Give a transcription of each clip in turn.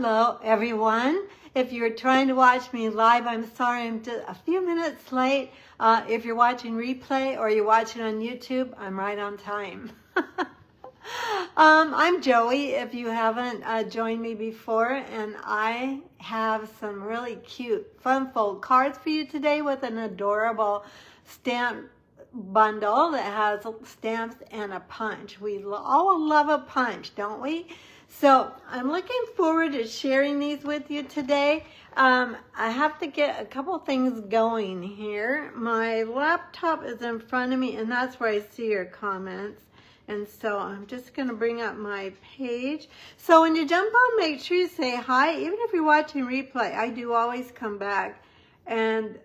Hello, everyone. If you're trying to watch me live, I'm sorry I'm just a few minutes late. If you're watching replay or you're watching on YouTube, I'm right on time. I'm Joey, if you haven't joined me before, and I have some really cute fun fold cards for you today with an adorable stamp bundle that has stamps and a punch. We all love a punch, don't we? So I'm looking forward to sharing these with you today. I have to get a couple things going here. My laptop is in front of me, and that's where I see your comments. And so I'm just going to bring up my page. So when you jump on, make sure you say hi. Even if you're watching replay, I do always come back and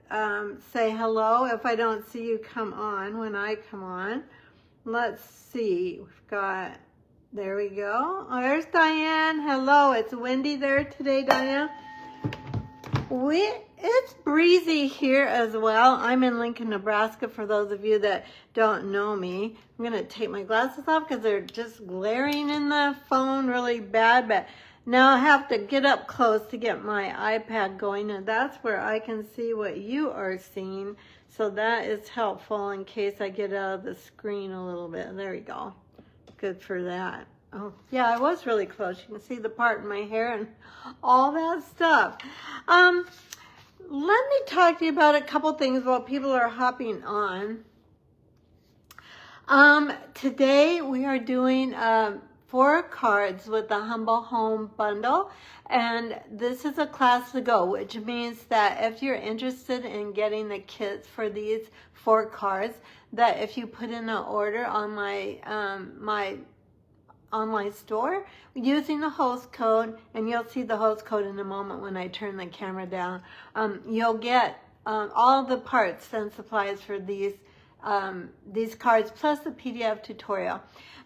say hello if I don't see you come on when I come on. Let's see. We've got... There we go. Oh, there's Diane. Hello. It's windy there today, Diane. It's breezy here as well. I'm in Lincoln, Nebraska, for those of you that don't know me. I'm going to take my glasses off because they're just glaring in the phone really bad. But now I have to get up close to get my iPad going, and that's where I can see what you are seeing. So that is helpful in case I get out of the screen a little bit. There we go. Good for that. Oh, yeah, I was really close. You can see the part in my hair and all that stuff. Let me talk to you about a couple things while people are hopping on. Today we are doing 4 cards with the Humble Home Bundle, and this is a class to go, which means that if you're interested in getting the kits for these 4 cards, that if you put in an order on my my online store using the host code, and you'll see the host code in a moment when I turn the camera down, you'll get all the parts and supplies for these cards plus the PDF tutorial.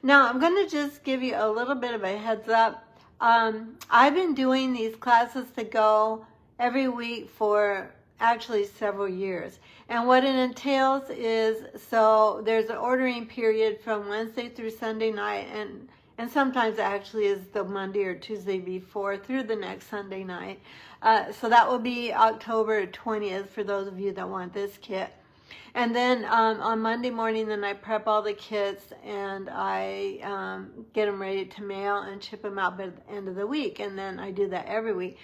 Now I'm going to just give you a little bit of a heads up. I've been doing these classes to go every week for actually several years, and what it entails is, so there's an ordering period from Wednesday through Sunday night, and sometimes it actually is the Monday or Tuesday before through the next Sunday night. So that will be October 20th for those of you that want this kit. And then on Monday morning, then I prep all the kits and I get them ready to mail and ship them out by the end of the week. And then I do that every week.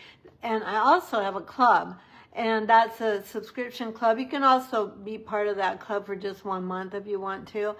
And I also have a club, and that's a subscription club. You can also be part of that club for just 1 month if you want to.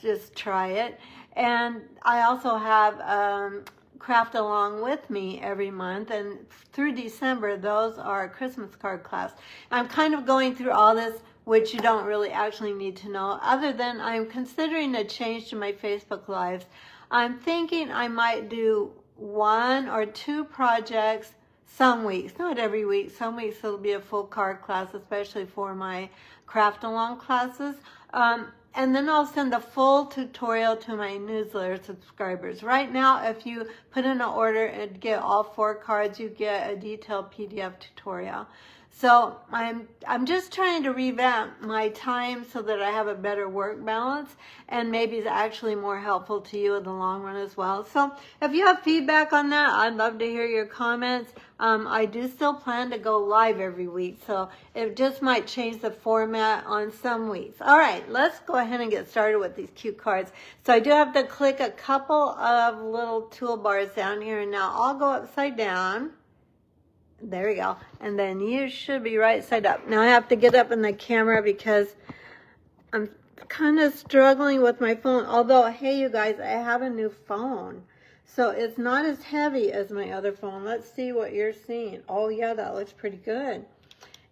Just try it. And I also have Craft Along With Me every month, and through December, those are a Christmas card class. I'm kind of going through all this, which you don't really actually need to know, other than I'm considering a change to my Facebook Lives. I'm thinking I might do 1 or 2 projects some weeks, not every week. Some weeks it'll be a full card class, especially for my Craft Along classes. And then I'll send a full tutorial to my newsletter subscribers. Right now, if you put in an order and get all 4 cards, you get a detailed PDF tutorial. So I'm just trying to revamp my time so that I have a better work balance, and maybe it's actually more helpful to you in the long run as well. So if you have feedback on that, I'd love to hear your comments. I do still plan to go live every week, so it just might change the format on some weeks. All right, let's go ahead and get started with these cute cards. So I do have to click a couple of little toolbars down here, and now I'll go upside down. There we go. And then you should be right side up. Now I have to get up in the camera because I'm kind of struggling with my phone. Although, hey, you guys, I have a new phone. So it's not as heavy as my other phone. Let's see what you're seeing. Oh, yeah, that looks pretty good.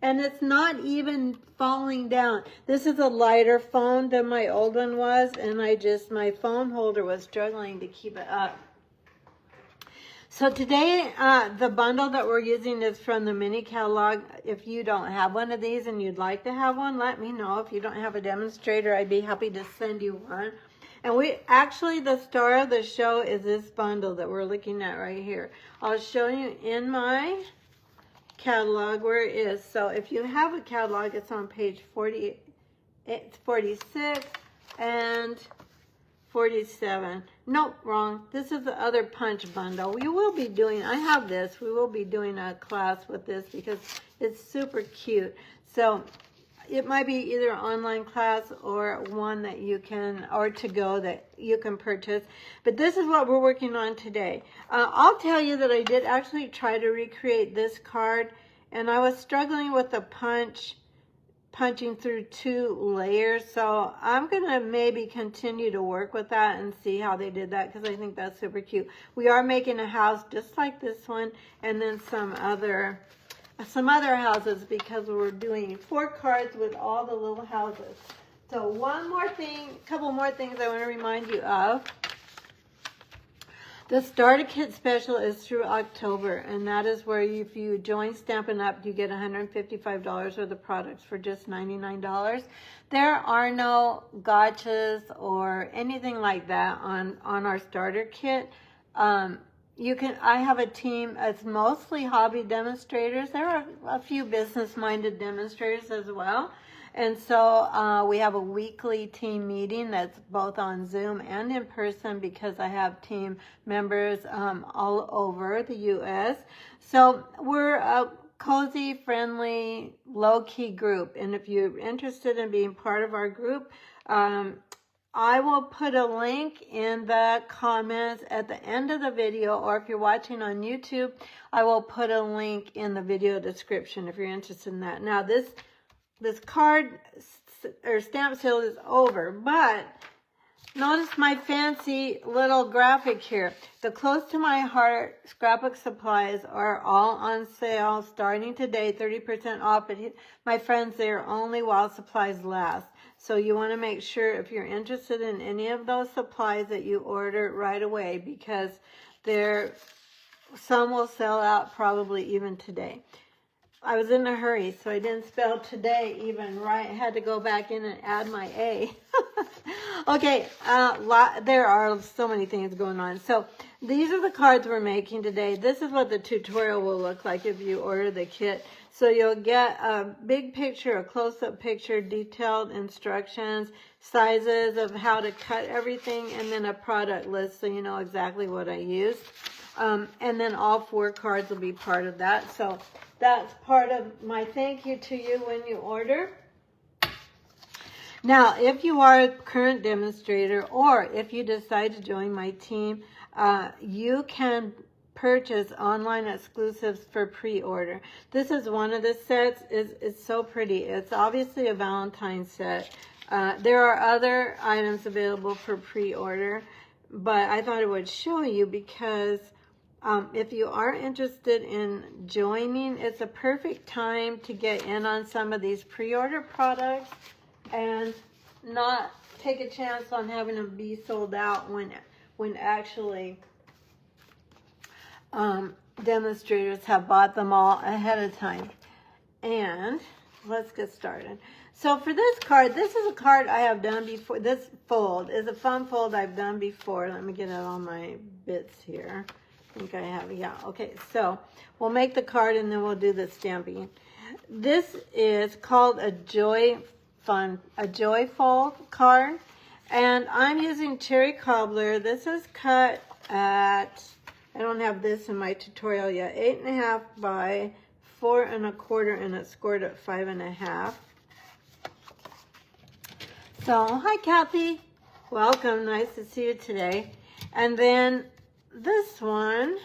And it's not even falling down. This is a lighter phone than my old one was. And my phone holder was struggling to keep it up. So today, the bundle that we're using is from the mini catalog. If you don't have one of these and you'd like to have one, let me know. If you don't have a demonstrator, I'd be happy to send you one. And the star of the show is this bundle that we're looking at right here. I'll show you in my catalog where it is. So if you have a catalog, it's on page 46 and $47. Nope, wrong. This is the other punch bundle. We will be doing, I have this, we will be doing a class with this because it's super cute. So it might be either an online class or one that you can, or to go that you can purchase. But this is what we're working on today. I'll tell you that I did actually try to recreate this card, and I was struggling with the punching through 2 layers. So I'm going to maybe continue to work with that and see how they did that, because I think that's super cute. We are making a house just like this one, and then some other houses, because we're doing 4 cards with all the little houses. So one more thing, a couple more things I want to remind you of. The starter kit special is through October, and that is where if you join Stampin' Up, you get $155 worth of products for just $99. There are no gotchas or anything like that on our starter kit. I have a team, it's mostly hobby demonstrators. There are a few business-minded demonstrators as well. And so we have a weekly team meeting that's both on Zoom and in person, because I have team members all over the U.S. So we're a cozy, friendly, low-key group. And if you're interested in being part of our group, I will put a link in the comments at the end of the video, or if you're watching on YouTube, I will put a link in the video description if you're interested in that. Now this card or stamp sale is over, but notice my fancy little graphic here. The Close to My Heart scrapbook supplies are all on sale starting today, 30% off. But my friends, they're only while supplies last. So you want to make sure if you're interested in any of those supplies that you order right away, because some will sell out probably even today. I was in a hurry, so I didn't spell today even right. I had to go back in and add my A. Okay, there are so many things going on. So these are the cards we're making today. This is what the tutorial will look like if you order the kit. So you'll get a big picture, a close-up picture, detailed instructions, sizes of how to cut everything, and then a product list so you know exactly what I used. And then all 4 cards will be part of that. So that's part of my thank you to you when you order. Now, if you are a current demonstrator, or if you decide to join my team, you can purchase online exclusives for pre-order. This is one of the sets. It's so pretty. It's obviously a Valentine's set. There are other items available for pre-order, but I thought it would show you because if you are interested in joining, it's a perfect time to get in on some of these pre-order products and not take a chance on having them be sold out when actually demonstrators have bought them all ahead of time. And let's get started. So for this card, this is a card I have done before. This fold is a fun fold I've done before. Let me get out all my bits here. I think I have, yeah, okay. So we'll make the card and then we'll do the stamping. This is called a joyful card, and I'm using cherry cobbler. This is cut at, I don't have this in my tutorial yet, 8.5 by 4 1/4, and it's scored at 5.5. So, hi Kathy, welcome, nice to see you today. And then this one,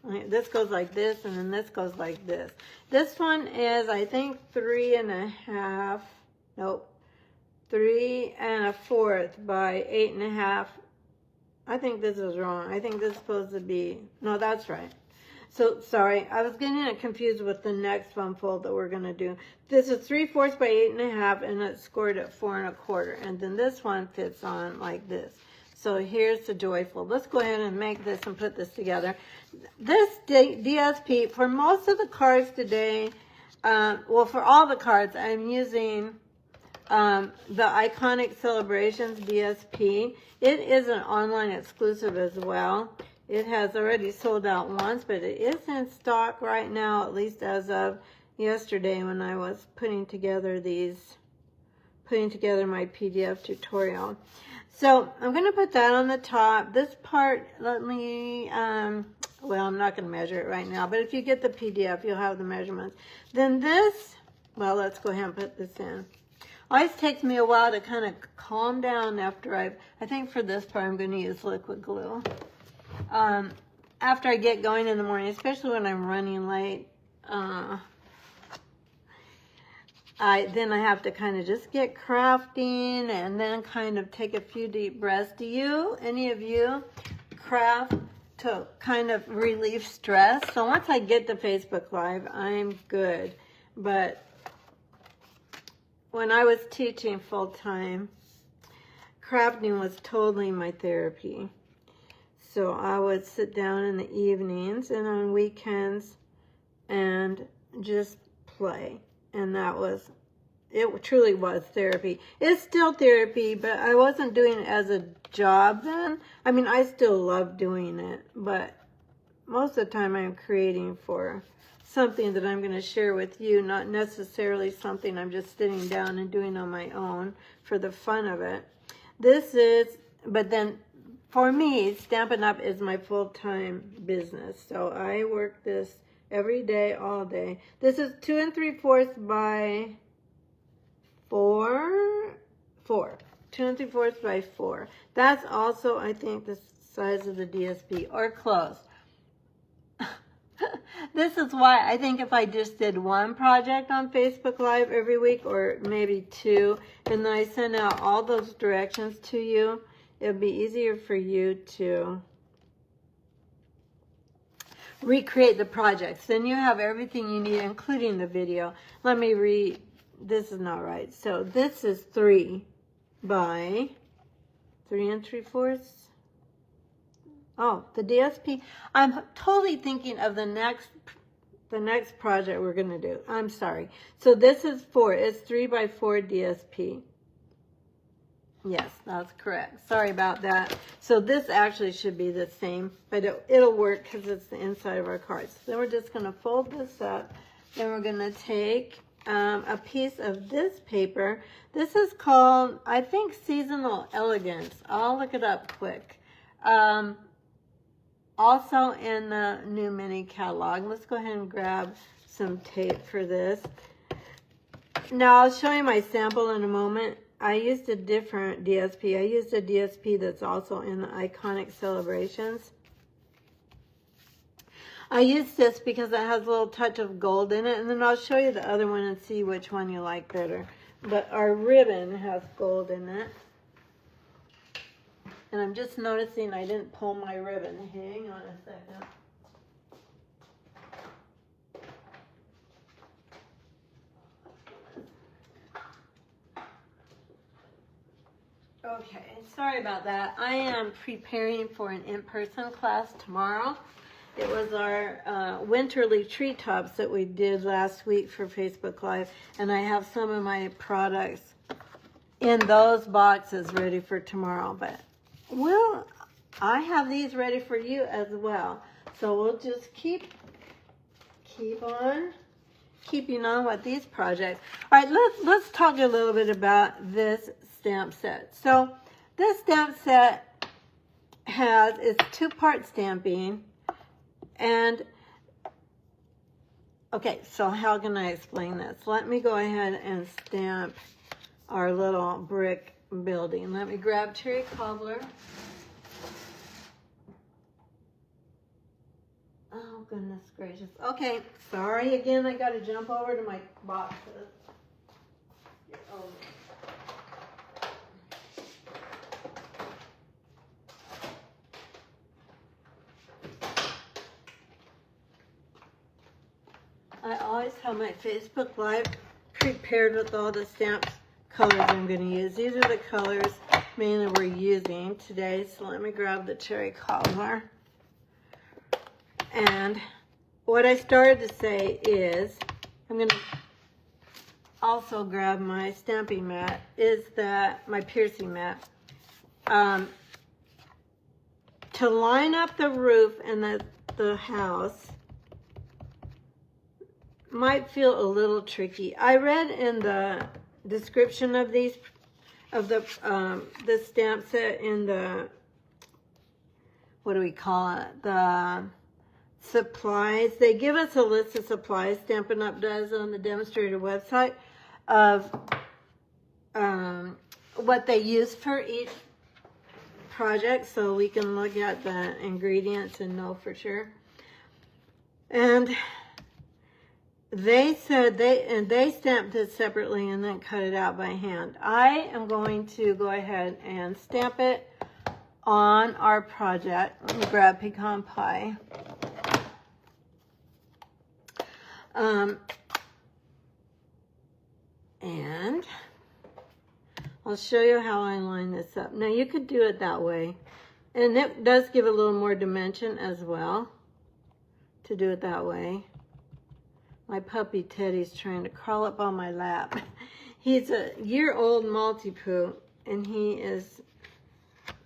this goes like this, and then this goes like this. This one is, I think, 3 1/4, nope, 3 1/4 by 8.5. I think this is wrong. I think this is supposed to be, no, that's right. So, sorry, I was getting it confused with the next one fold that we're going to do. This is 3/4 by 8.5, and it's scored at 4 1/4. And then this one fits on like this. So here's the joyful. Let's go ahead and make this and put this together. This DSP, for most of the cards today, well, for all the cards, I'm using the Iconic Celebrations DSP. It is an online exclusive as well. It has already sold out once, but it is in stock right now, at least as of yesterday when I was putting together these putting together my PDF tutorial. So I'm going to put that on the top. This part, let me, well, I'm not going to measure it right now, but if you get the PDF, you'll have the measurements. Then this, well, let's go ahead and put this in. Always takes me a while to kind of calm down after I think for this part I'm going to use liquid glue. After I get going in the morning, especially when I'm running late, then I have to kind of just get crafting and then kind of take a few deep breaths. Do any of you craft to kind of relieve stress? So once I get to Facebook Live, I'm good. But when I was teaching full-time, crafting was totally my therapy. So I would sit down in the evenings and on weekends and just play. And it truly was therapy. It's still therapy, but I wasn't doing it as a job then. I mean, I still love doing it, but most of the time I'm creating for something that I'm going to share with you, not necessarily something I'm just sitting down and doing on my own for the fun of it. But then for me, Stampin' Up! Is my full-time business. So I work this every day, all day. This is 2 3/4 by 4. 2 3/4 by 4. That's also, I think, the size of the DSP, or close. This is why I think if I just did one project on Facebook Live every week, or maybe 2, and then I send out all those directions to you, it would be easier for you to recreate the projects. Then you have everything you need, including the video. Let me read. This is not right. So this is 3 by 3 3/4. Oh, the DSP. I'm totally thinking of the next project we're going to do. I'm sorry. So this is 4. It's 3 by 4 DSP. Yes, that's correct. Sorry about that. So this actually should be the same, but it'll work because it's the inside of our cards. Then we're just going to fold this up. Then we're going to take a piece of this paper. This is called, I think, Seasonal Elegance. I'll look it up quick. Also in the new mini catalog. Let's go ahead and grab some tape for this. Now I'll show you my sample in a moment. I used a different DSP. I used a DSP that's also in the Iconic Celebrations. I used this because it has a little touch of gold in it, and then I'll show you the other one and see which one you like better. But our ribbon has gold in it. And I'm just noticing I didn't pull my ribbon. Hang on a second. Okay, sorry about that. I am preparing for an in-person class tomorrow. It was our winterly treetops that we did last week for Facebook Live, and I have some of my products in those boxes ready for tomorrow. But I have these ready for you as well. So we'll just keep on keeping on with these projects. All right, let's talk a little bit about this stamp set. So this stamp set it's 2-part stamping, and okay, so how can I explain this? Let me go ahead and stamp our little brick building. Let me grab Cherry Cobbler. Oh, goodness gracious. Okay, sorry again, I got to jump over to my boxes. Oh. I always have my Facebook Live prepared with all the stamps colors I'm going to use. These are the colors mainly we're using today. So let me grab the Cherry Cobbler. And what I started to say is, I'm going to also grab my stamping mat, my piercing mat. To line up the roof and the house might feel a little tricky. I read in the description of these, of the stamp set in the, what do we call it? The supplies. They give us a list of supplies, Stampin' Up! Does on the demonstrator website, of what they use for each project, so we can look at the ingredients and know for sure. And they said they stamped it separately and then cut it out by hand. I am going to go ahead and stamp it on our project. Let me grab pecan pie. And I'll show you how I line this up. Now you could do it that way, and it does give a little more dimension as well to do it that way. My puppy Teddy's trying to crawl up on my lap. He's a year-old Maltipoo, and he is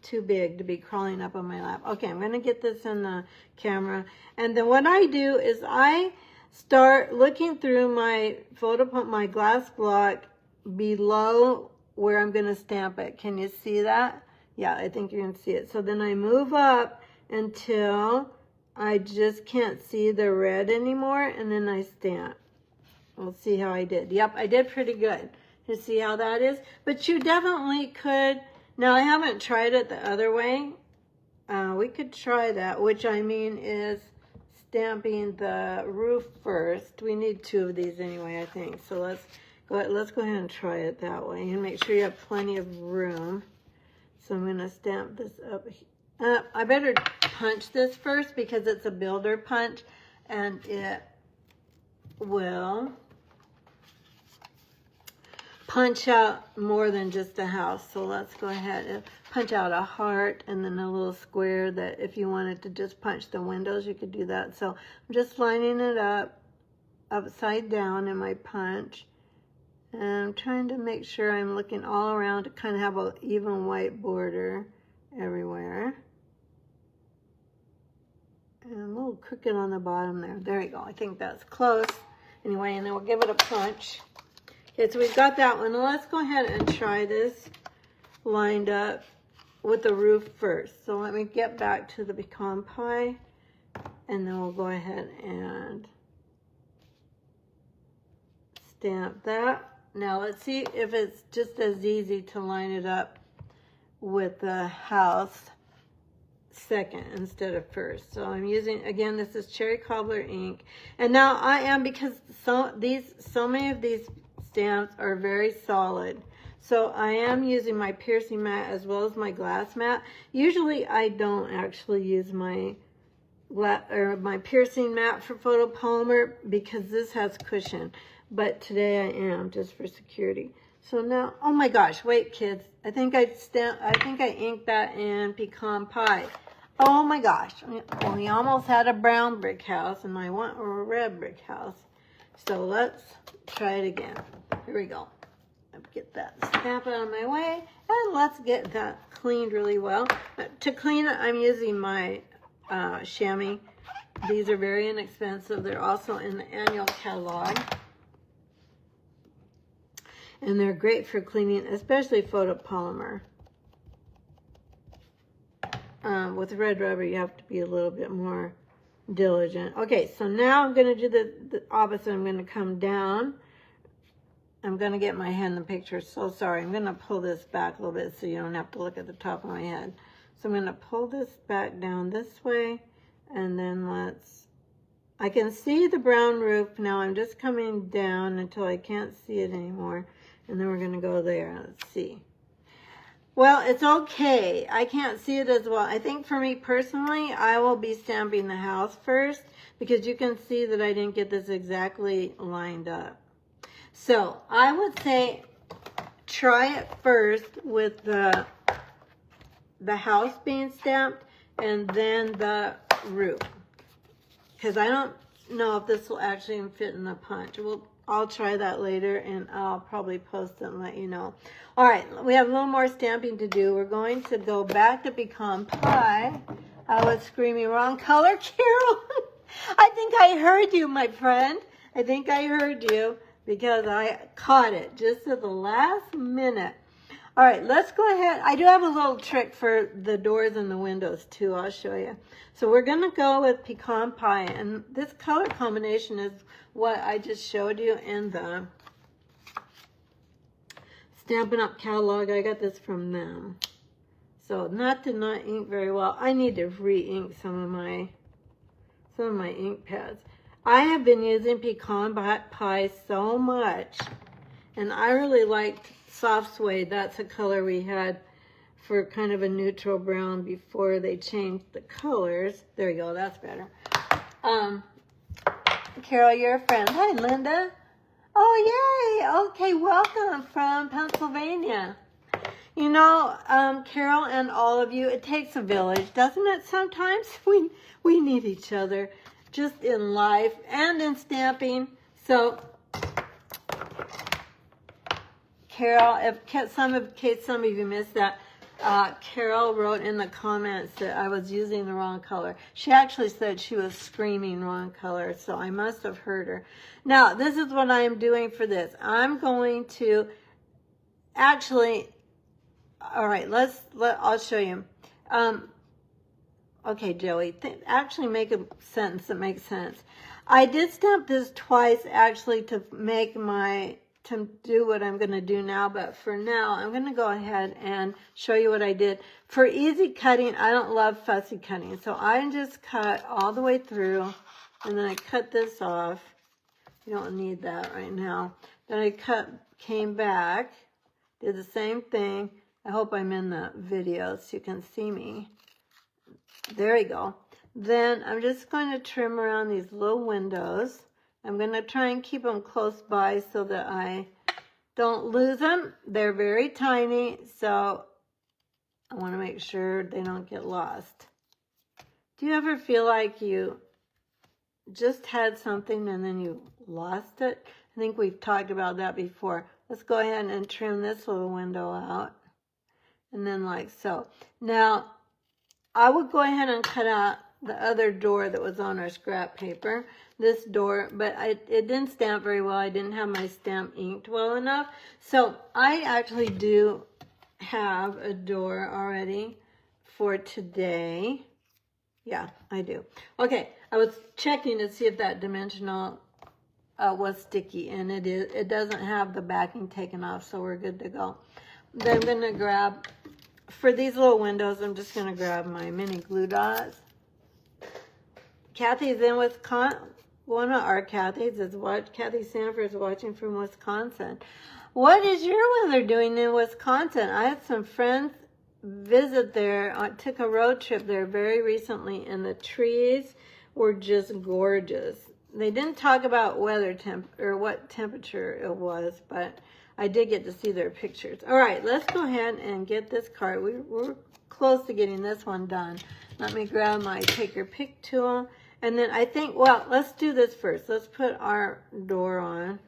too big to be crawling up on my lap. Okay, I'm going to get this in the camera. And then what I do is I start looking through my my glass block below where I'm going to stamp it. Can you see that? Yeah, I think you can see it. So then I move up until I just can't see the red anymore, and then I stamp. We'll see how I did. Yep, I did pretty good. You see how that is? But you definitely could. Now, I haven't tried it the other way. We could try that, which I mean is stamping the roof first. We need 2 of these anyway, I think. So let's go ahead and try it that way, and make sure you have plenty of room. So I'm going to stamp this up. I better punch this first because it's a builder punch, and it will punch out more than just a house. So let's go ahead and punch out a heart and then a little square that if you wanted to just punch the windows, you could do that. So I'm just lining it up upside down in my punch. And I'm trying to make sure I'm looking all around to kind of have an even white border everywhere. And a little crooked on the bottom there. There we go. I think that's close. Anyway, and then we'll give it a punch. Okay, so we've got that one. Now let's go ahead and try this lined up with the roof first. So let me get back to the pecan pie, and then we'll go ahead and stamp that. Now let's see if it's just as easy to line it up with the house second instead of first. So I'm using, again, this is cherry cobbler ink, and now I am, because so many of these stamps are very solid, so I am using my piercing mat as well as my glass mat. Usually I don't actually use my piercing mat for photopolymer because this has cushion, but today I am, just for security. So now, oh my gosh, wait kids, I think I inked that in pecan pie. Oh my gosh, well, we almost had a brown brick house, and I want a red brick house. So let's try it again. Here we go. Get that stamp out of my way, and let's get that cleaned really well. To clean it, I'm using my chamois. These are very inexpensive. They're also in the annual catalog. And they're great for cleaning, especially photopolymer. With red rubber, you have to be a little bit more diligent. Okay, so now I'm going to do the opposite. I'm going to come down. I'm going to get my head in the picture. So sorry. I'm going to pull this back a little bit so you don't have to look at the top of my head. So I'm going to pull this back down this way. And then I can see the brown roof now. I'm just coming down until I can't see it anymore. And then we're going to go there. Let's see. Well, it's okay. I can't see it as well. I think for me personally, I will be stamping the house first, because you can see that I didn't get this exactly lined up. So I would say try it first with the house being stamped and then the roof, because I don't know if this will actually fit in the punch. I'll try that later, and I'll probably post it and let you know. All right, we have a little more stamping to do. We're going to go back to pecan pie. I was screaming wrong color, Carol. I think I heard you, my friend. I think I heard you. because I caught it just at the last minute. All right, let's go ahead. I do have a little trick for the doors and the windows too. I'll show you. So we're going to go with pecan pie, and this color combination is what I just showed you in the Stampin' Up! Catalog. I got this from them. So that did not ink very well. I need to re-ink some of my ink pads. I have been using pecan pie so much, and I really liked soft suede. That's a color we had for kind of a neutral brown before they changed the colors. There you go, that's better. Carol, you're a friend. Hi, Linda. Oh, yay. Okay, welcome from Pennsylvania. You know, Carol and all of you, it takes a village, doesn't it? Sometimes we need each other, just in life and in stamping. So, Carol, in case some of you missed that, Carol wrote in the comments that I was using the wrong color. She actually said she was screaming wrong color, so I must have heard her. Now, this is what I am doing for this. I'm going to actually, all right, I'll show you. Okay, Joey, actually make a sentence that makes sense. I did stamp this twice actually to do what I'm going to do now, but for now, I'm going to go ahead and show you what I did. For easy cutting, I don't love fussy cutting, so I just cut all the way through, and then I cut this off. You don't need that right now. Then I came back, did the same thing. I hope I'm in the video so you can see me. There you go. Then I'm just going to trim around these little windows. I'm going to try and keep them close by so that I don't lose them. They're very tiny, so I want to make sure they don't get lost. Do you ever feel like you just had something and then you lost it? I think we've talked about that before. Let's go ahead and trim this little window out. And then like so. Now, I would go ahead and cut out the other door that was on our scrap paper. This door, but it didn't stamp very well. I didn't have my stamp inked well enough. So I actually do have a door already for today. Yeah, I do. Okay, I was checking to see if that dimensional was sticky, and it is. It doesn't have the backing taken off, so we're good to go. Then I'm going to grab, for these little windows, I'm just going to grab my mini glue dots. Kathy's in Wisconsin. One of our Kathy's is Kathy Sanford is watching from Wisconsin. What is your weather doing in Wisconsin? I had some friends visit there. I took a road trip there very recently, and the trees were just gorgeous. They didn't talk about weather or what temperature it was, but I did get to see their pictures. All right, let's go ahead and get this card. We're close to getting this one done. Let me grab my take your pick tool. And then I think, well, let's do this first. Let's put our door on.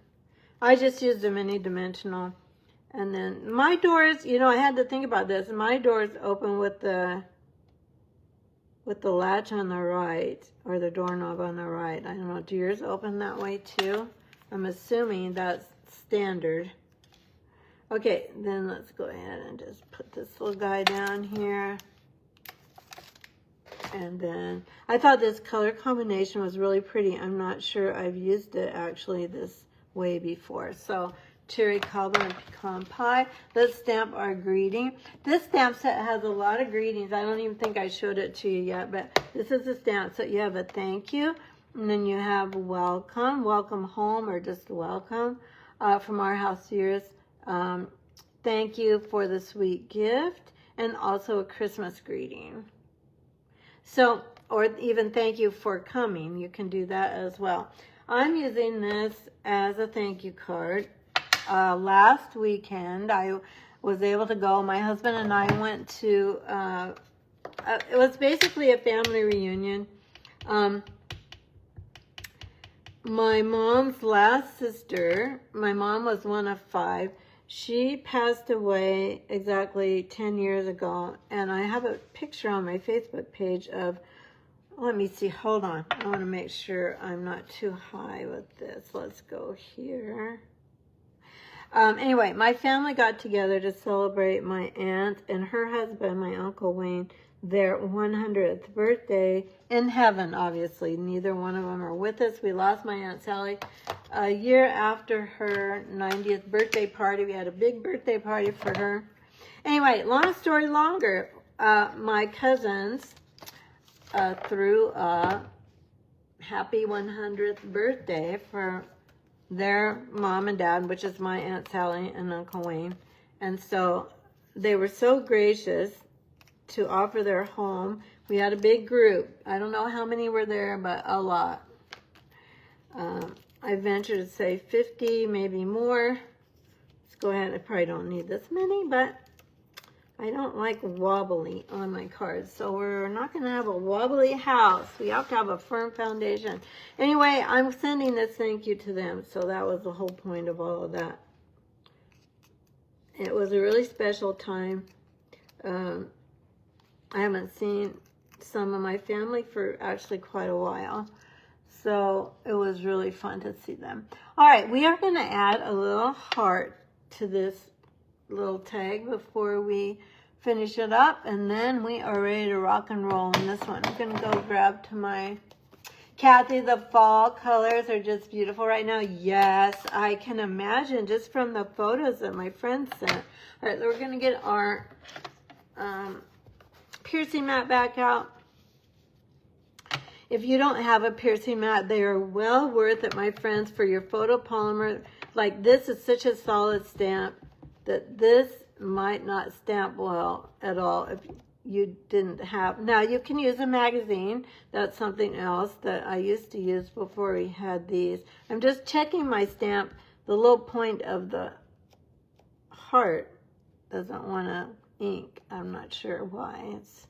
I just used a mini dimensional. And then my doors, you know, I had to think about this. My doors open with the latch on the right, or the doorknob on the right. I don't know, do yours open that way too? I'm assuming that's standard. Okay, then let's go ahead and just put this little guy down here. And then I thought this color combination was really pretty. I'm not sure I've used it actually this way before. So cherry cobbler and pecan pie. Let's stamp our greeting. This stamp set has a lot of greetings. I don't even think I showed it to you yet, but this is the stamp set. You have a thank you, and then you have welcome, welcome home, or just welcome from our house to yours. Thank you for the sweet gift, and also a Christmas greeting. So, or even thank you for coming. You can do that as well. I'm using this as a thank you card. Last weekend, I was able to go. My husband and I went to, it was basically a family reunion. My mom's last sister, my mom was one of 5. She passed away exactly 10 years ago, and I have a picture on my Facebook page of let me see, hold on. I want to make sure I'm not too high with this. Let's go here. Anyway, my family got together to celebrate my aunt and her husband, my Uncle Wayne, their 100th birthday in heaven, obviously. Neither one of them are with us. We lost my Aunt Sally a year after her 90th birthday party. We had a big birthday party for her. Anyway, long story longer, my cousins threw a happy 100th birthday for their mom and dad, which is my Aunt Sally and Uncle Wayne. And so they were so gracious to offer their home. We had a big group. I don't know how many were there, but a lot. I venture to say 50, maybe more. Let's go ahead. I probably don't need this many, but I don't like wobbly on my cards, so we're not going to have a wobbly house. We have to have a firm foundation. Anyway, I'm sending this thank you to them, so that was the whole point of all of that. It was a really special time. I haven't seen some of my family for actually quite a while, so it was really fun to see them. All right, we are going to add a little heart to this little tag before we finish it up, and then we are ready to rock and roll on this one. I'm gonna go grab to my Kathy. The fall colors are just beautiful right now. Yes, I can imagine just from the photos that my friends sent. All right, we're gonna get our piercing mat back out. If you don't have a piercing mat, they are well worth it, my friends, for your photopolymer. Like, this is such a solid stamp that this might not stamp well at all if you didn't have. Now, you can use a magazine. That's something else that I used to use before we had these. I'm just checking my stamp. The little point of the heart doesn't want to ink. I'm not sure why. It's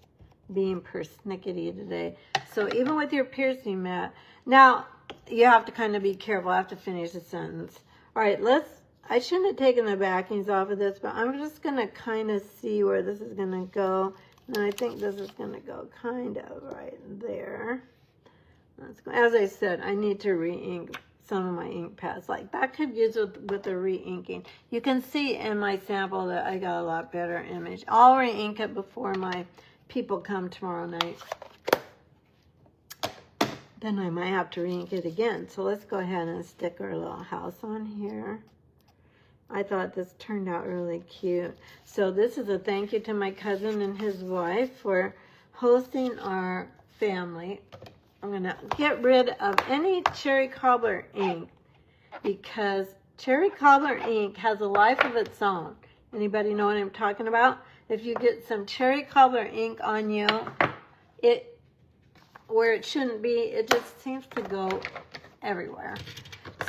being persnickety today. So even with your piercing mat, now you have to kind of be careful. I have to finish the sentence. All right, I shouldn't have taken the backings off of this, but I'm just going to kind of see where this is going to go. And I think this is going to go kind of right there. As I said, I need to re-ink some of my ink pads. Like, that could use with the re-inking. You can see in my sample that I got a lot better image. I'll re-ink it before my people come tomorrow night. Then I might have to re-ink it again. So let's go ahead and stick our little house on here. I thought this turned out really cute. So this is a thank you to my cousin and his wife for hosting our family. I'm going to get rid of any cherry cobbler ink because cherry cobbler ink has a life of its own. Anybody know what I'm talking about? If you get some cherry cobbler ink on you, where it shouldn't be, it just seems to go everywhere.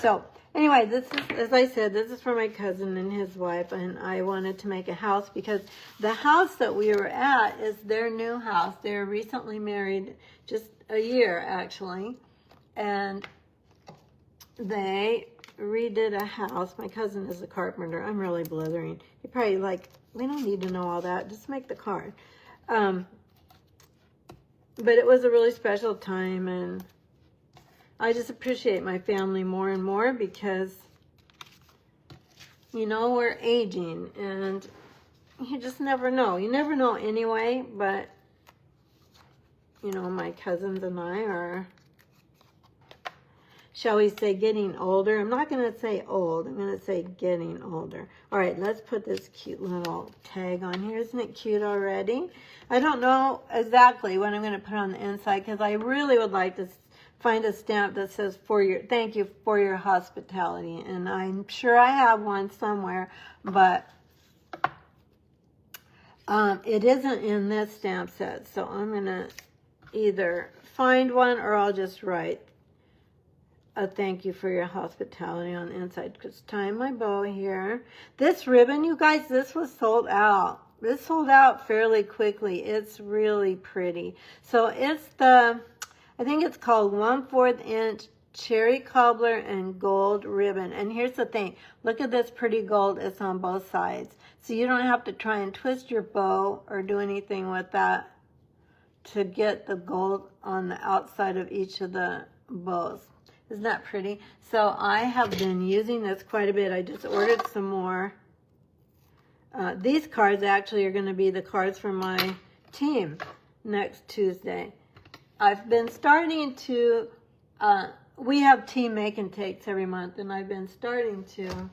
So anyway, this is, as I said, this is for my cousin and his wife, and I wanted to make a house because the house that we were at is their new house. They're recently married, just a year actually, and they redid a house. My cousin is a carpenter. I'm really blithering. You're probably like, we don't need to know all that. Just make the card. But it was a really special time, and I just appreciate my family more and more because, you know, we're aging, and you just never know. You never know anyway, but, you know, my cousins and I are, shall we say, getting older. I'm not going to say old. I'm going to say getting older. All right, let's put this cute little tag on here. Isn't it cute already? I don't know exactly what I'm going to put on the inside because I really would like to find a stamp that says thank you for your hospitality. And I'm sure I have one somewhere, but it isn't in this stamp set. So I'm going to either find one or I'll just write a thank you for your hospitality on the inside. Just tying my bow here. This ribbon, you guys, this was sold out. This sold out fairly quickly. It's really pretty. So it's I think it's called 1/4 inch cherry cobbler and gold ribbon. And here's the thing. Look at this pretty gold. It's on both sides. So you don't have to try and twist your bow or do anything with that to get the gold on the outside of each of the bows. Isn't that pretty? So I have been using this quite a bit. I just ordered some more. These cards actually are going to be the cards for my team next Tuesday. I've been starting to, we have team make and takes every month, and I've been starting to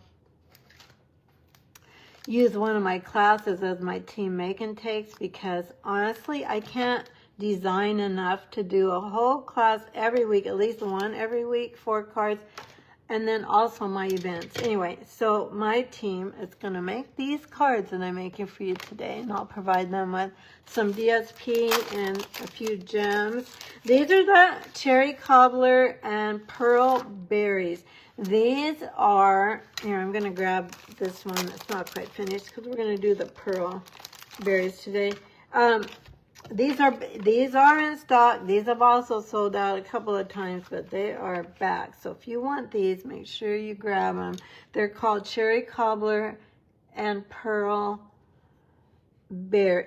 use one of my classes as my team make and takes, because honestly I can't design enough to do a whole class every week, at least one every week, 4 cards, and then also my events. Anyway, so my team is going to make these cards that I'm making for you today, and I'll provide them with some DSP and a few gems. These are the cherry cobbler and pearl berries. These are, here, I'm going to grab this one. It's not quite finished because we're going to do the pearl berries today. These are in stock. These have also sold out a couple of times, but they are back. So if you want these, make sure you grab them. They're called cherry cobbler and pearl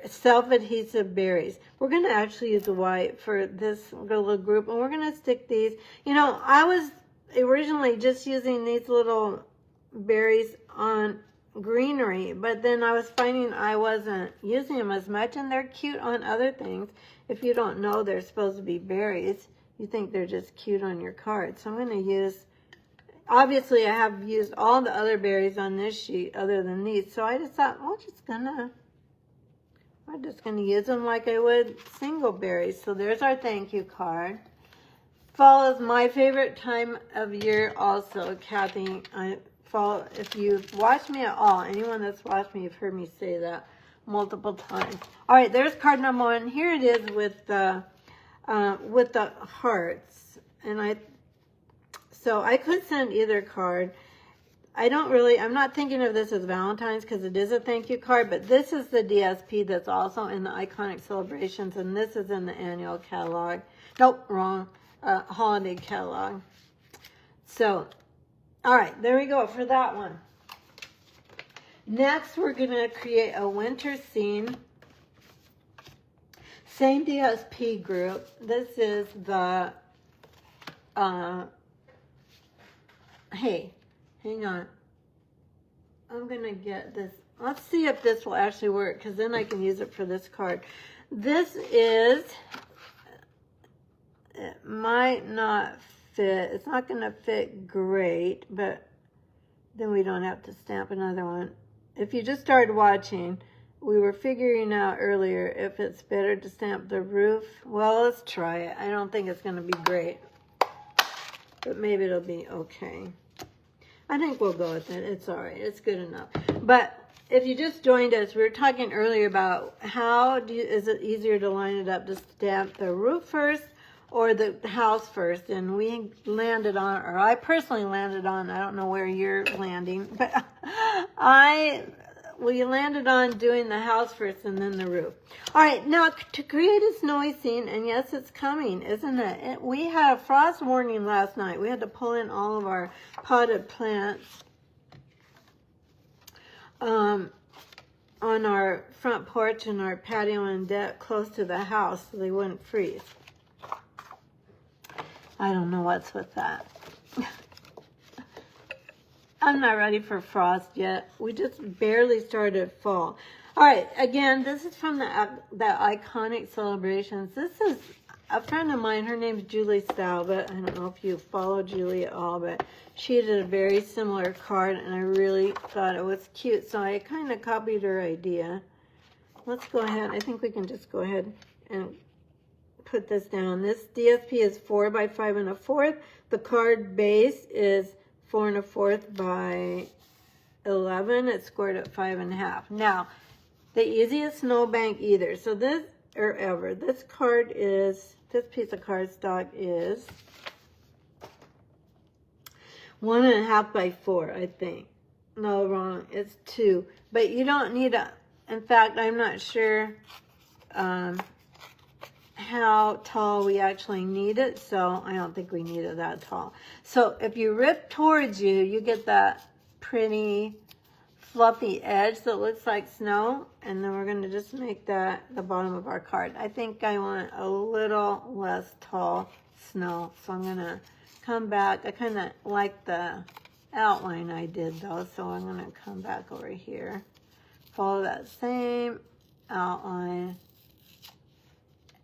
self-adhesive berries. We're going to actually use the white for this little group, and we're going to stick these. You know, I was originally just using these little berries on greenery, but then I was finding I wasn't using them as much, and they're cute on other things. If you don't know they're supposed to be berries, you think they're just cute on your card. So I'm going to use, obviously I have used all the other berries on this sheet other than these, so I just thought, well, we're just gonna use them like I would single berries. So there's our thank you card. Fall is my favorite time of year also, Kathy. If you've watched me at all, anyone that's watched me, you've heard me say that multiple times. All right, there's card number 1. Here it is with the hearts, and so I could send either card. I'm not thinking of this as Valentine's because it is a thank you card, but this is the DSP that's also in the Iconic Celebrations, and this is in the annual catalog. Nope, wrong. Holiday catalog. So, all right, there we go for that one. Next, we're going to create a winter scene. Same DSP group. This is the, hey, hang on. I'm going to get this. Let's see if this will actually work, because then I can use it for this card. This is, it might not fit. It's not going to fit great, but then we don't have to stamp another one. If you just started watching, we were figuring out earlier if it's better to stamp the roof. Well, let's try it. I don't think it's going to be great, but maybe it'll be okay. I think we'll go with it. It's all right. It's good enough. But if you just joined us, we were talking earlier about is it easier to line it up to stamp the roof first or the house first? And we landed on, or I personally landed on, I don't know where you're landing, but we landed on doing the house first and then the roof. All right, now to create a snowy scene, and yes, it's coming, isn't it? We had a frost warning last night. We had to pull in all of our potted plants on our front porch and our patio and deck close to the house so they wouldn't freeze. I don't know what's with that. I'm not ready for frost yet. We just barely started fall. All right, again, this is from the Iconic Celebrations. This is a friend of mine. Her name's Julie Stalbot. I don't know if you follow Julie at all, but she did a very similar card, and I really thought it was cute, so I kind of copied her idea. Let's go ahead. I think we can just go ahead and put this down. This DSP is 4 by 5 1/4. The card base is 4 1/4 by 11. It's scored at 5 1/2. Now, the easiest snowbank either. So this, or ever, this piece of cardstock is 1 1/2 by 4, I think. No, wrong. It's 2. But you don't need in fact, I'm not sure how tall we actually need it, so I don't think we need it that tall. So if you rip towards you, you get that pretty fluffy edge that looks like snow, and then we're going to just make that the bottom of our card. I think I want a little less tall snow, so I'm going to come back. I kind of like the outline I did though, so I'm going to come back over here, follow that same outline,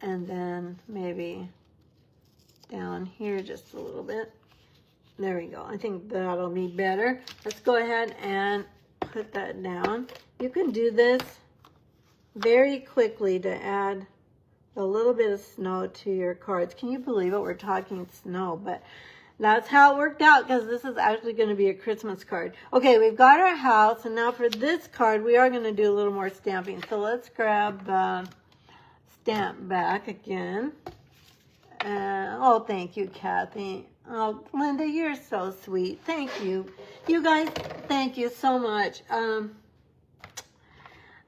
and then maybe down here just a little bit. There we go. I think that'll be better. Let's go ahead and put that down. You can do this very quickly to add a little bit of snow to your cards. Can you believe it? We're talking snow, but that's how it worked out, because this is actually going to be a Christmas card. Okay, we've got our house, and now for this card, we are going to do a little more stamping. So let's grab the stamp back again. Oh, thank you, Kathy. Oh, Linda, you're so sweet. Thank you. You guys, thank you so much.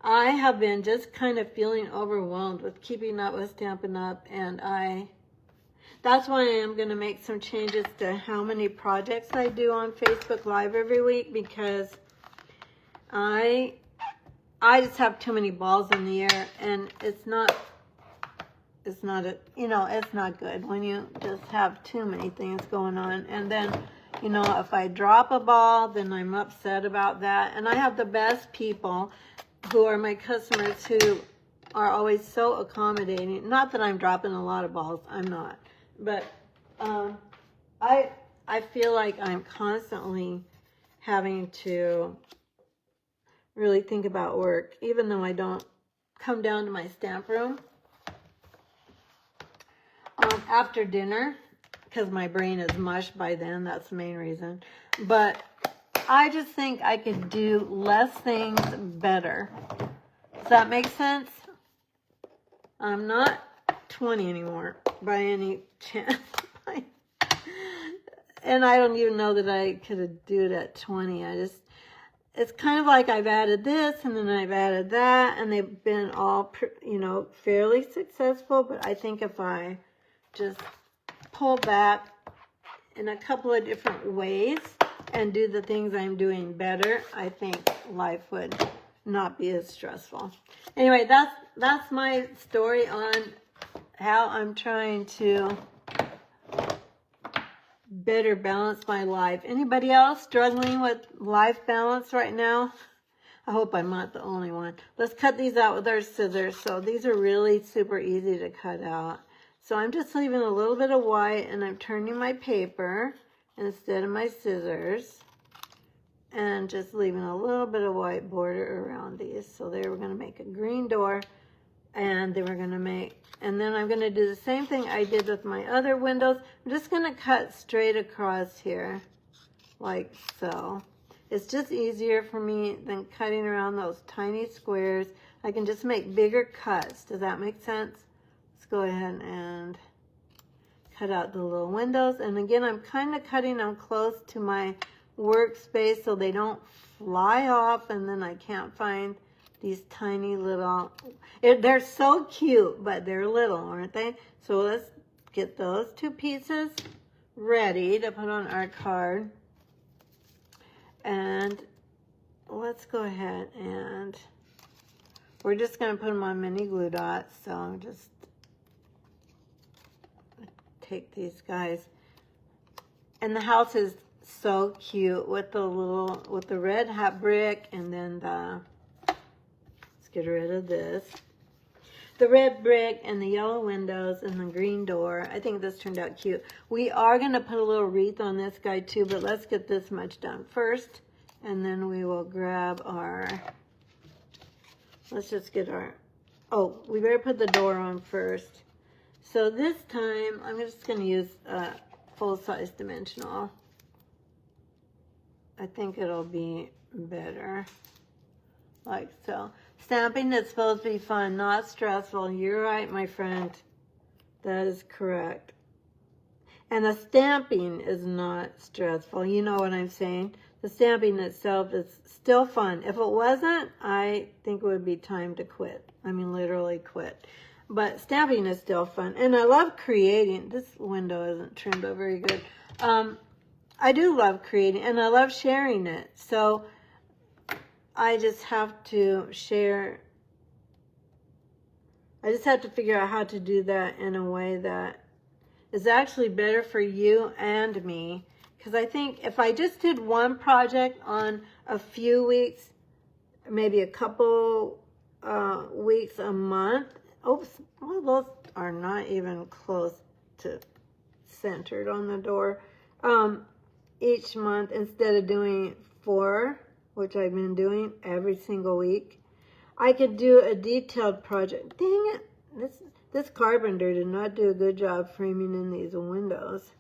I have been just kind of feeling overwhelmed with keeping up with Stampin' Up, and that's why I am going to make some changes to how many projects I do on Facebook Live every week, because I just have too many balls in the air, and it's not good when you just have too many things going on. And then, if I drop a ball, then I'm upset about that. And I have the best people who are my customers who are always so accommodating. Not that I'm dropping a lot of balls, I'm not. But I feel like I'm constantly having to really think about work, even though I don't come down to my stamp room after dinner, because my brain is mush by then. That's the main reason. But I just think I could do less things better. Does that make sense? I'm not 20 anymore by any chance. And I don't even know that I could do it at 20. It's kind of like I've added this and then I've added that, and they've been all, fairly successful. But I think if I just pull back in a couple of different ways and do the things I'm doing better, I think life would not be as stressful. Anyway, that's my story on how I'm trying to better balance my life. Anybody else struggling with life balance right now? I hope I'm not the only one. Let's cut these out with our scissors. So these are really super easy to cut out. So I'm just leaving a little bit of white, and I'm turning my paper instead of my scissors, and just leaving a little bit of white border around these. So there, we're going to make a green door, and then we're going to make, and then I'm going to do the same thing I did with my other windows. I'm just going to cut straight across here, like so. It's just easier for me than cutting around those tiny squares. I can just make bigger cuts. Does that make sense? Let's go ahead and cut out the little windows. And again, I'm kind of cutting them close to my workspace so they don't fly off, and then I can't find these tiny little, they're so cute, but they're little, aren't they? So let's get those two pieces ready to put on our card. And let's go ahead and we're just going to put them on mini glue dots. So I'm just take these guys, and the house is so cute with the red hat brick, and then let's get rid of this, the red brick and the yellow windows and the green door. I think this turned out cute. We are going to put a little wreath on this guy too, but let's get this much done first, and then we will grab our, let's just get our, oh, we better put the door on first. So this time, I'm just going to use full-size dimensional. I think it'll be better, like so. Stamping is supposed to be fun, not stressful. You're right, my friend. That is correct. And the stamping is not stressful. You know what I'm saying? The stamping itself is still fun. If it wasn't, I think it would be time to quit. I mean, literally quit. But stamping is still fun. And I love creating. This window isn't trimmed out very good. I do love creating, and I love sharing it. So I just have to share, I just have to figure out how to do that in a way that is actually better for you and me. Because I think if I just did one project on a few weeks, maybe a couple weeks a month, oops, well, those are not even close to centered on the door, each month instead of doing 4, which I've been doing every single week. I could do a detailed project. Dang it, this carpenter did not do a good job framing in these windows.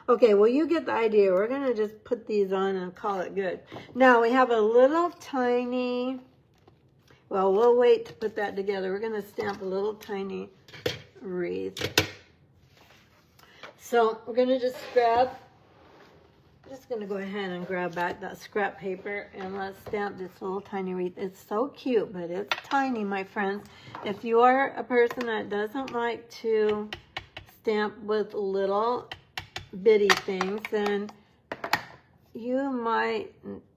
Okay, well, you get the idea. We're going to just put these on and call it good. Now, we have a little tiny, well, we'll wait to put that together. We're going to stamp a little tiny wreath. So we're going to just grab, I'm just going to go ahead and grab back that scrap paper and let's stamp this little tiny wreath. It's so cute, but it's tiny, my friends. If you are a person that doesn't like to stamp with little bitty things, then you might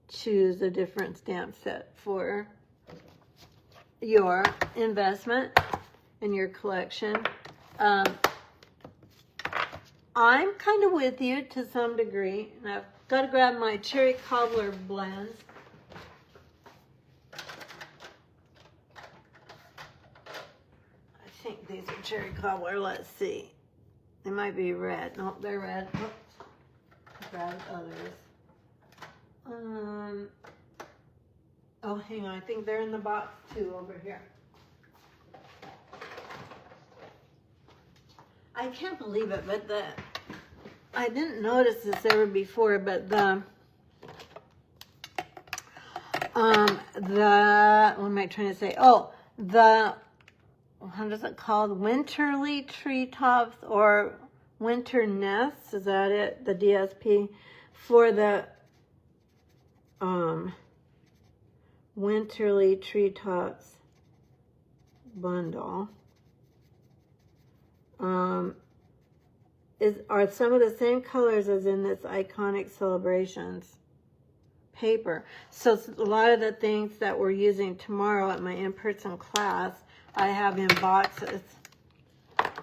choose a different stamp set for your investment in your collection. I'm kind of with you to some degree, and I've got to grab my cherry cobbler blends. I think these are cherry cobbler. Let's see. They might be red. Nope, they're red. Oops. Grab others. Oh, hang on. I think they're in the box too over here. I can't believe it, but I didn't notice this ever before, but what am I trying to say? Oh, how is it called? Winterly treetops or winter nests, is that it? The DSP for the winterly treetops bundle are some of the same colors as in this Iconic Celebrations paper. So a lot of the things that we're using tomorrow at my in-person class, I have in boxes,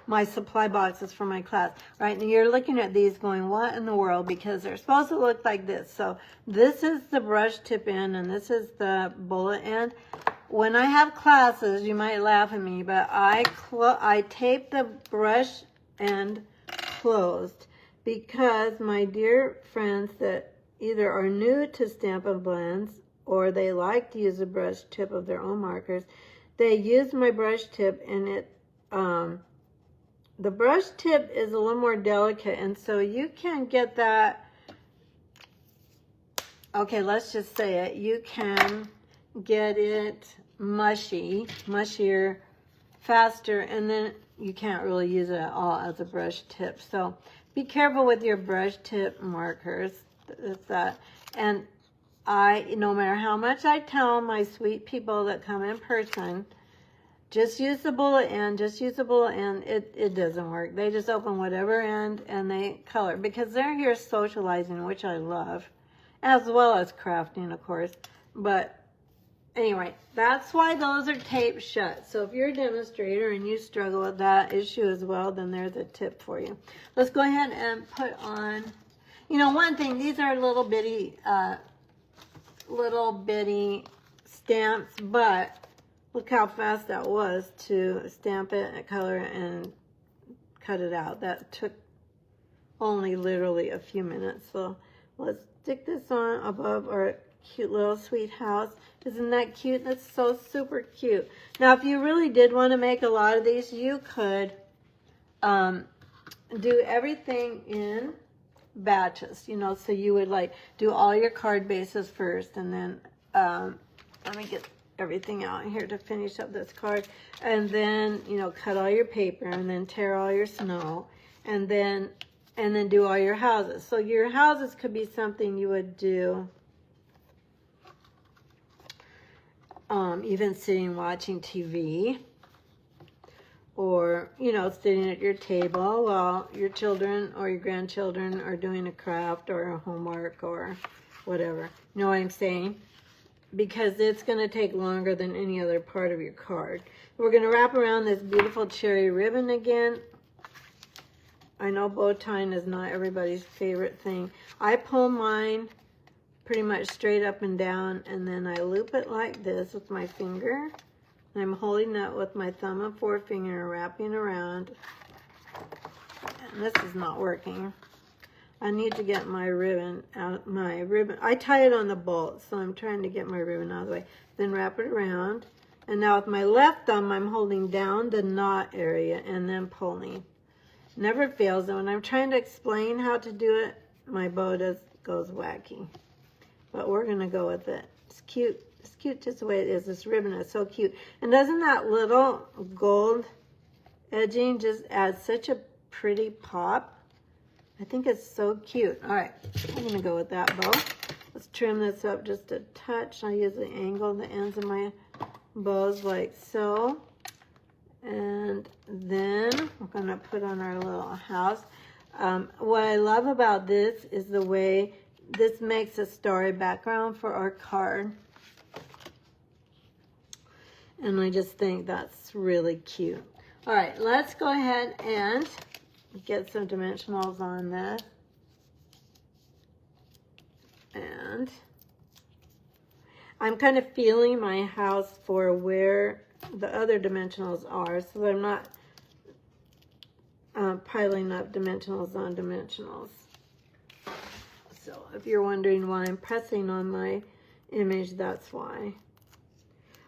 my supply boxes for my class, right? And you're looking at these going, what in the world? Because they're supposed to look like this. So this is the brush tip end and this is the bullet end. When I have classes, you might laugh at me, but I tape the brush end closed because my dear friends that either are new to Stampin' Blends or they like to use the brush tip of their own markers, they use my brush tip and the brush tip is a little more delicate, and so you can get that, okay, let's just say it, you can get it mushier, faster, and then you can't really use it at all as a brush tip. So be careful with your brush tip markers. It's that. And no matter how much I tell my sweet people that come in person, just use the bullet end, just use the bullet end, it doesn't work. They just open whatever end and they color because they're here socializing, which I love, as well as crafting, of course. But anyway, that's why those are taped shut. So if you're a demonstrator and you struggle with that issue as well, then there's a tip for you. Let's go ahead and put on, you know, one thing, these are little bitty stamps, but look how fast that was to stamp it, color it, and cut it out. That took only literally a few minutes. So let's stick this on above our cute little sweet house. Isn't that cute? That's so super cute. Now, if you really did want to make a lot of these, you could do everything in batches, you know, so you would like do all your card bases first, and then let me get everything out here to finish up this card, and then, you know, cut all your paper, and then tear all your snow, and then do all your houses. So your houses could be something you would do even sitting watching TV, or, you know, sitting at your table while your children or your grandchildren are doing a craft or a homework or whatever. You know what I'm saying? Because it's going to take longer than any other part of your card. We're going to wrap around this beautiful cherry ribbon again. I know bow tying is not everybody's favorite thing. I pull mine pretty much straight up and down, and then I loop it like this with my finger. I'm holding that with my thumb and forefinger, wrapping around. And this is not working. I need to get my ribbon out. I tie it on the bolt, so I'm trying to get my ribbon out of the way. Then wrap it around. And now with my left thumb, I'm holding down the knot area and then pulling. Never fails. And when I'm trying to explain how to do it, my bow goes wacky. But we're going to go with it. It's cute. It's cute just the way it is. This ribbon is so cute. And doesn't that little gold edging just add such a pretty pop? I think it's so cute. All right, I'm going to go with that bow. Let's trim this up just a touch. I usually angle the ends of my bows like so. And then we're going to put on our little house. What I love about this is the way this makes a starry background for our card. And I just think that's really cute. All right, let's go ahead and get some dimensionals on this. And I'm kind of feeling my house for where the other dimensionals are, so I'm not piling up dimensionals on dimensionals. So if you're wondering why I'm pressing on my image, that's why.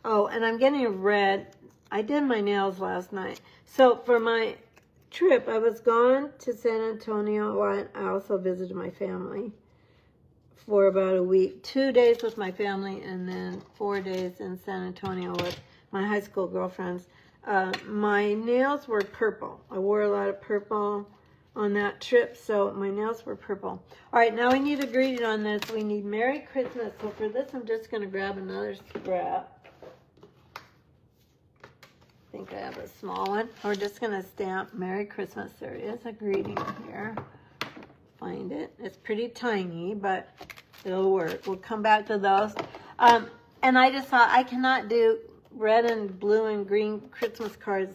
Oh, and I'm getting red. I did my nails last night. So for my trip, I was gone to San Antonio. I also visited my family for about a week. 2 days with my family and then 4 days in San Antonio with my high school girlfriends. My nails were purple. I wore a lot of purple on that trip, so my nails were purple. All right, now we need a greeting on this. We need Merry Christmas. So for this, I'm just going to grab another scrap. I think I have a small one. We're just going to stamp Merry Christmas. There is a greeting here. Find it. It's pretty tiny, but it'll work. We'll come back to those. And I just thought I cannot do red and blue and green Christmas cards.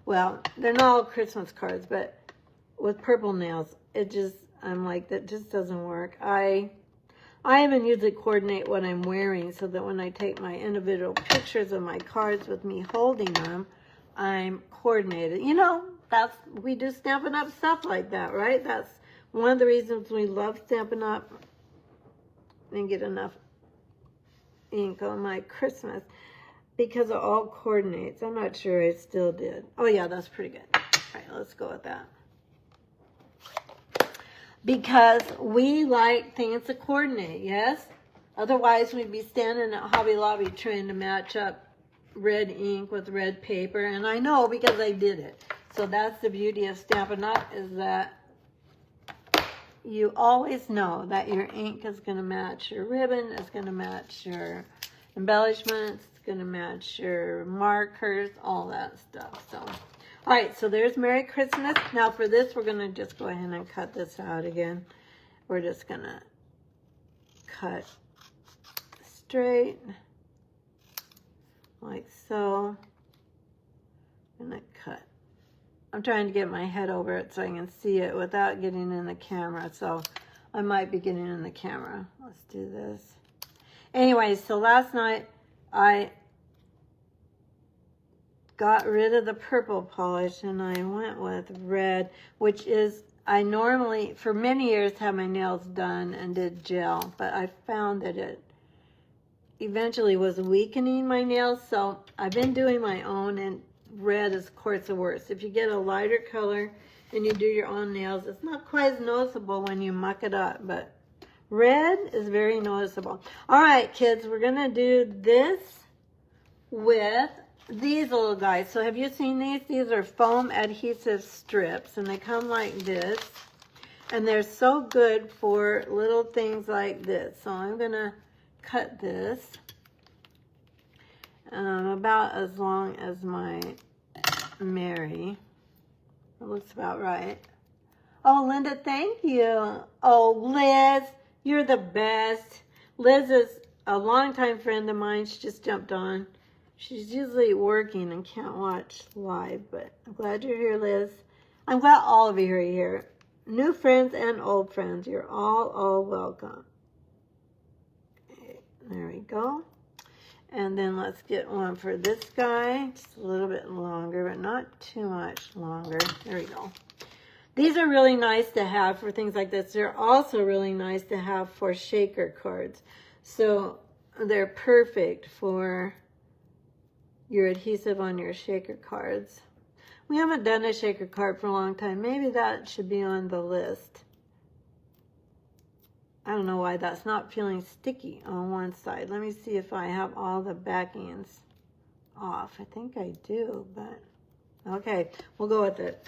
Well, they're not all Christmas cards, but with purple nails, I'm like, that just doesn't work. I even usually coordinate what I'm wearing so that when I take my individual pictures of my cards with me holding them, I'm coordinated. You know, we do Stampin' Up! Stuff like that, right? That's one of the reasons we love Stampin' Up! And get enough ink on my Christmas, because it all coordinates. I'm not sure I still did. Oh yeah, that's pretty good. All right, let's go with that. Because we like things to coordinate, yes? Otherwise, we'd be standing at Hobby Lobby trying to match up red ink with red paper, and I know because I did it. So that's the beauty of Stampin' Up! Is that you always know that your ink is going to match your ribbon, it's going to match your embellishments, it's going to match your markers, all that stuff. So, all right, so there's Merry Christmas. Now for this, we're going to just go ahead and cut this out again. We're just going to cut straight, like so. I'm going to cut. I'm trying to get my head over it so I can see it without getting in the camera. So I might be getting in the camera. Let's do this. Anyway, so last night I got rid of the purple polish and I went with red, which is, I normally, for many years, had my nails done and did gel, but I found that it eventually was weakening my nails. So I've been doing my own, and red is, of course, the worst. If you get a lighter color and you do your own nails, it's not quite as noticeable when you muck it up, but red is very noticeable. All right, kids, we're going to do this with these little guys. So have you seen these? These are foam adhesive strips, and they come like this, and they're so good for little things like this. So I'm going to cut this about as long as my Mary. That looks about right. Oh, Linda, thank you. Oh, Liz, you're the best. Liz is a longtime friend of mine. She just jumped on. She's usually working and can't watch live, but I'm glad you're here, Liz. I'm glad all of you are here. New friends and old friends, you're all welcome. Okay, there we go. And then let's get one for this guy. Just a little bit longer, but not too much longer. There we go. These are really nice to have for things like this. They're also really nice to have for shaker cards. So they're perfect for your adhesive on your shaker cards. We haven't done a shaker card for a long time. Maybe that should be on the list. I don't know why that's not feeling sticky on one side. Let me see if I have all the backings off. I think I do, but okay, we'll go with it.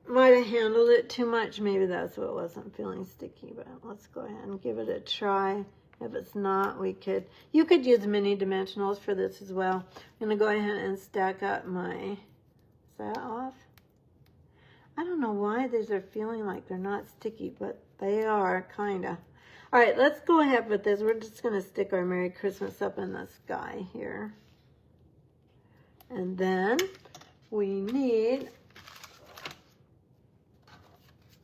Might have handled it too much. Maybe that's what wasn't feeling sticky, but let's go ahead and give it a try. If it's not, you could use mini dimensionals for this as well. I'm going to go ahead and stack up my, is that off? I don't know why these are feeling like they're not sticky, but they are, kind of. All right, let's go ahead with this. We're just going to stick our Merry Christmas up in the sky here. And then we need,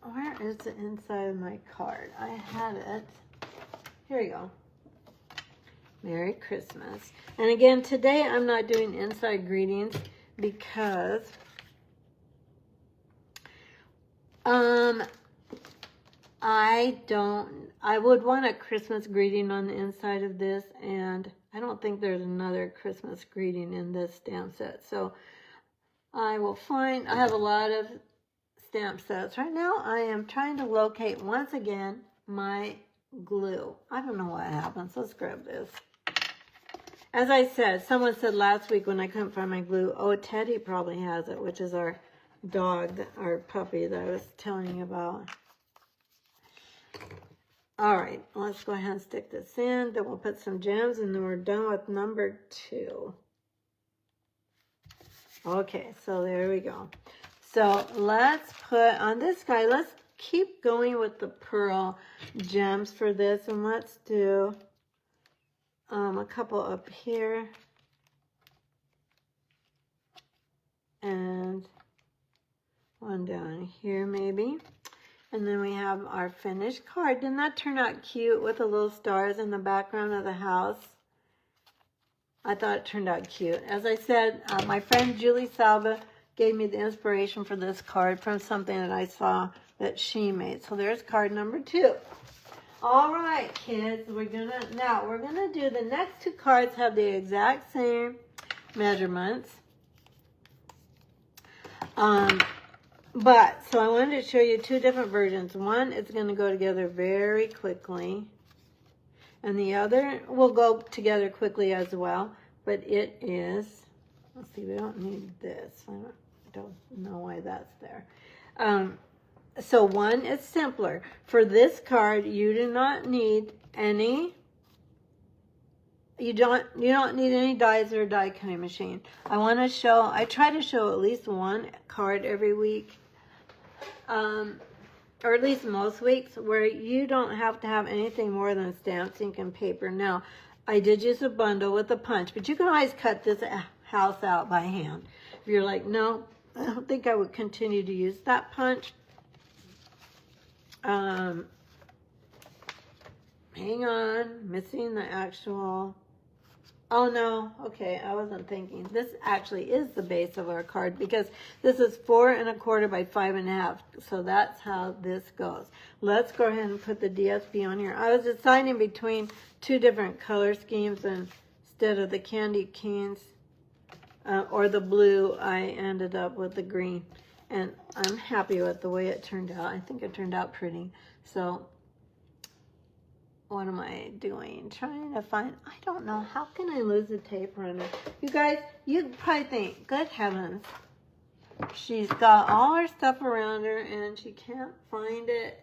where is the inside of my card? I had it. Here we go. Merry Christmas. And again, today I'm not doing inside greetings because I would want a Christmas greeting on the inside of this, and I don't think there's another Christmas greeting in this stamp set. So I have a lot of stamp sets. Right now I am trying to locate once again my glue. I don't know what happens. Let's grab this. As I said, someone said last week when I couldn't find my glue, oh, Teddy probably has it, which is our dog, our puppy that I was telling you about. All right, let's go ahead and stick this in. Then we'll put some gems, and then we're done with number 2. Okay, so there we go. So let's put on this guy, let's keep going with the pearl gems for this, and let's do a couple up here and one down here maybe. And then we have our finished card. Didn't that turn out cute with the little stars in the background of the house? I thought it turned out cute. As I said, my friend Julie Salva gave me the inspiration for this card from something that I saw that she made. So there's card number 2. All right, kids, we're gonna do the next 2 cards have the exact same measurements. So I wanted to show you 2 different versions. One is going to go together very quickly, and the other will go together quickly as well, but it is, let's see, we don't need this. I don't know why that's there. So one is simpler. For this card, you do not need any, you don't need any dies or die cutting machine. I try to show at least one card every week, or at least most weeks, where you don't have to have anything more than stamps, ink, and paper. Now, I did use a bundle with a punch, but you can always cut this house out by hand. If you're like, no, I don't think I would continue to use that punch. Hang on, missing the actual, oh no, okay, I wasn't thinking. This actually is the base of our card because this is 4 1/4 by 5 1/2. So that's how this goes. Let's go ahead and put the DSP on here. I was deciding between 2 different color schemes, and instead of the candy canes or the blue, I ended up with the green. And I'm happy with the way it turned out. I think it turned out pretty. So what am I doing? Trying to find, I don't know. How can I lose a tape runner? You guys, you'd probably think, good heavens, she's got all her stuff around her and she can't find it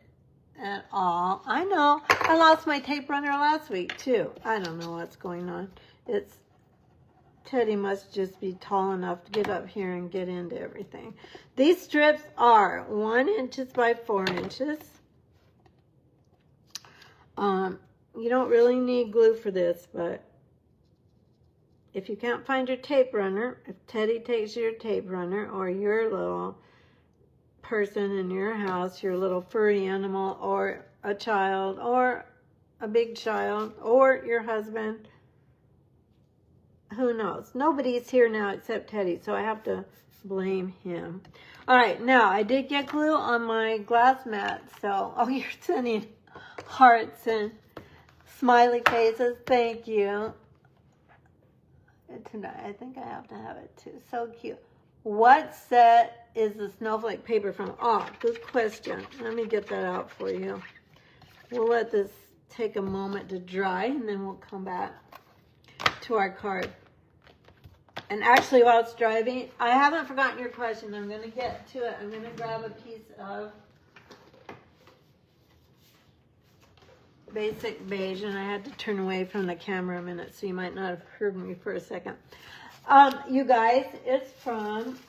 at all. I know. I lost my tape runner last week too. I don't know what's going on. It's Teddy must just be tall enough to get up here and get into everything. These strips are 1 inch by 4 inches. You don't really need glue for this, but if you can't find your tape runner, if Teddy takes your tape runner, or your little person in your house, your little furry animal, or a child, or a big child, or your husband, who knows? Nobody's here now except Teddy, so I have to blame him. All right, now I did get glue on my glass mat, so, oh, you're sending hearts and smiley faces. Thank you. Tonight, I think I have to have it too. So cute. What set is the snowflake paper from? Oh, good question. Let me get that out for you. We'll let this take a moment to dry, and then we'll come back to our card. And actually, while it's drying, I haven't forgotten your question. I'm going to get to it. I'm going to grab a piece of basic beige, and I had to turn away from the camera a minute, so you might not have heard me for a second. You guys, it's from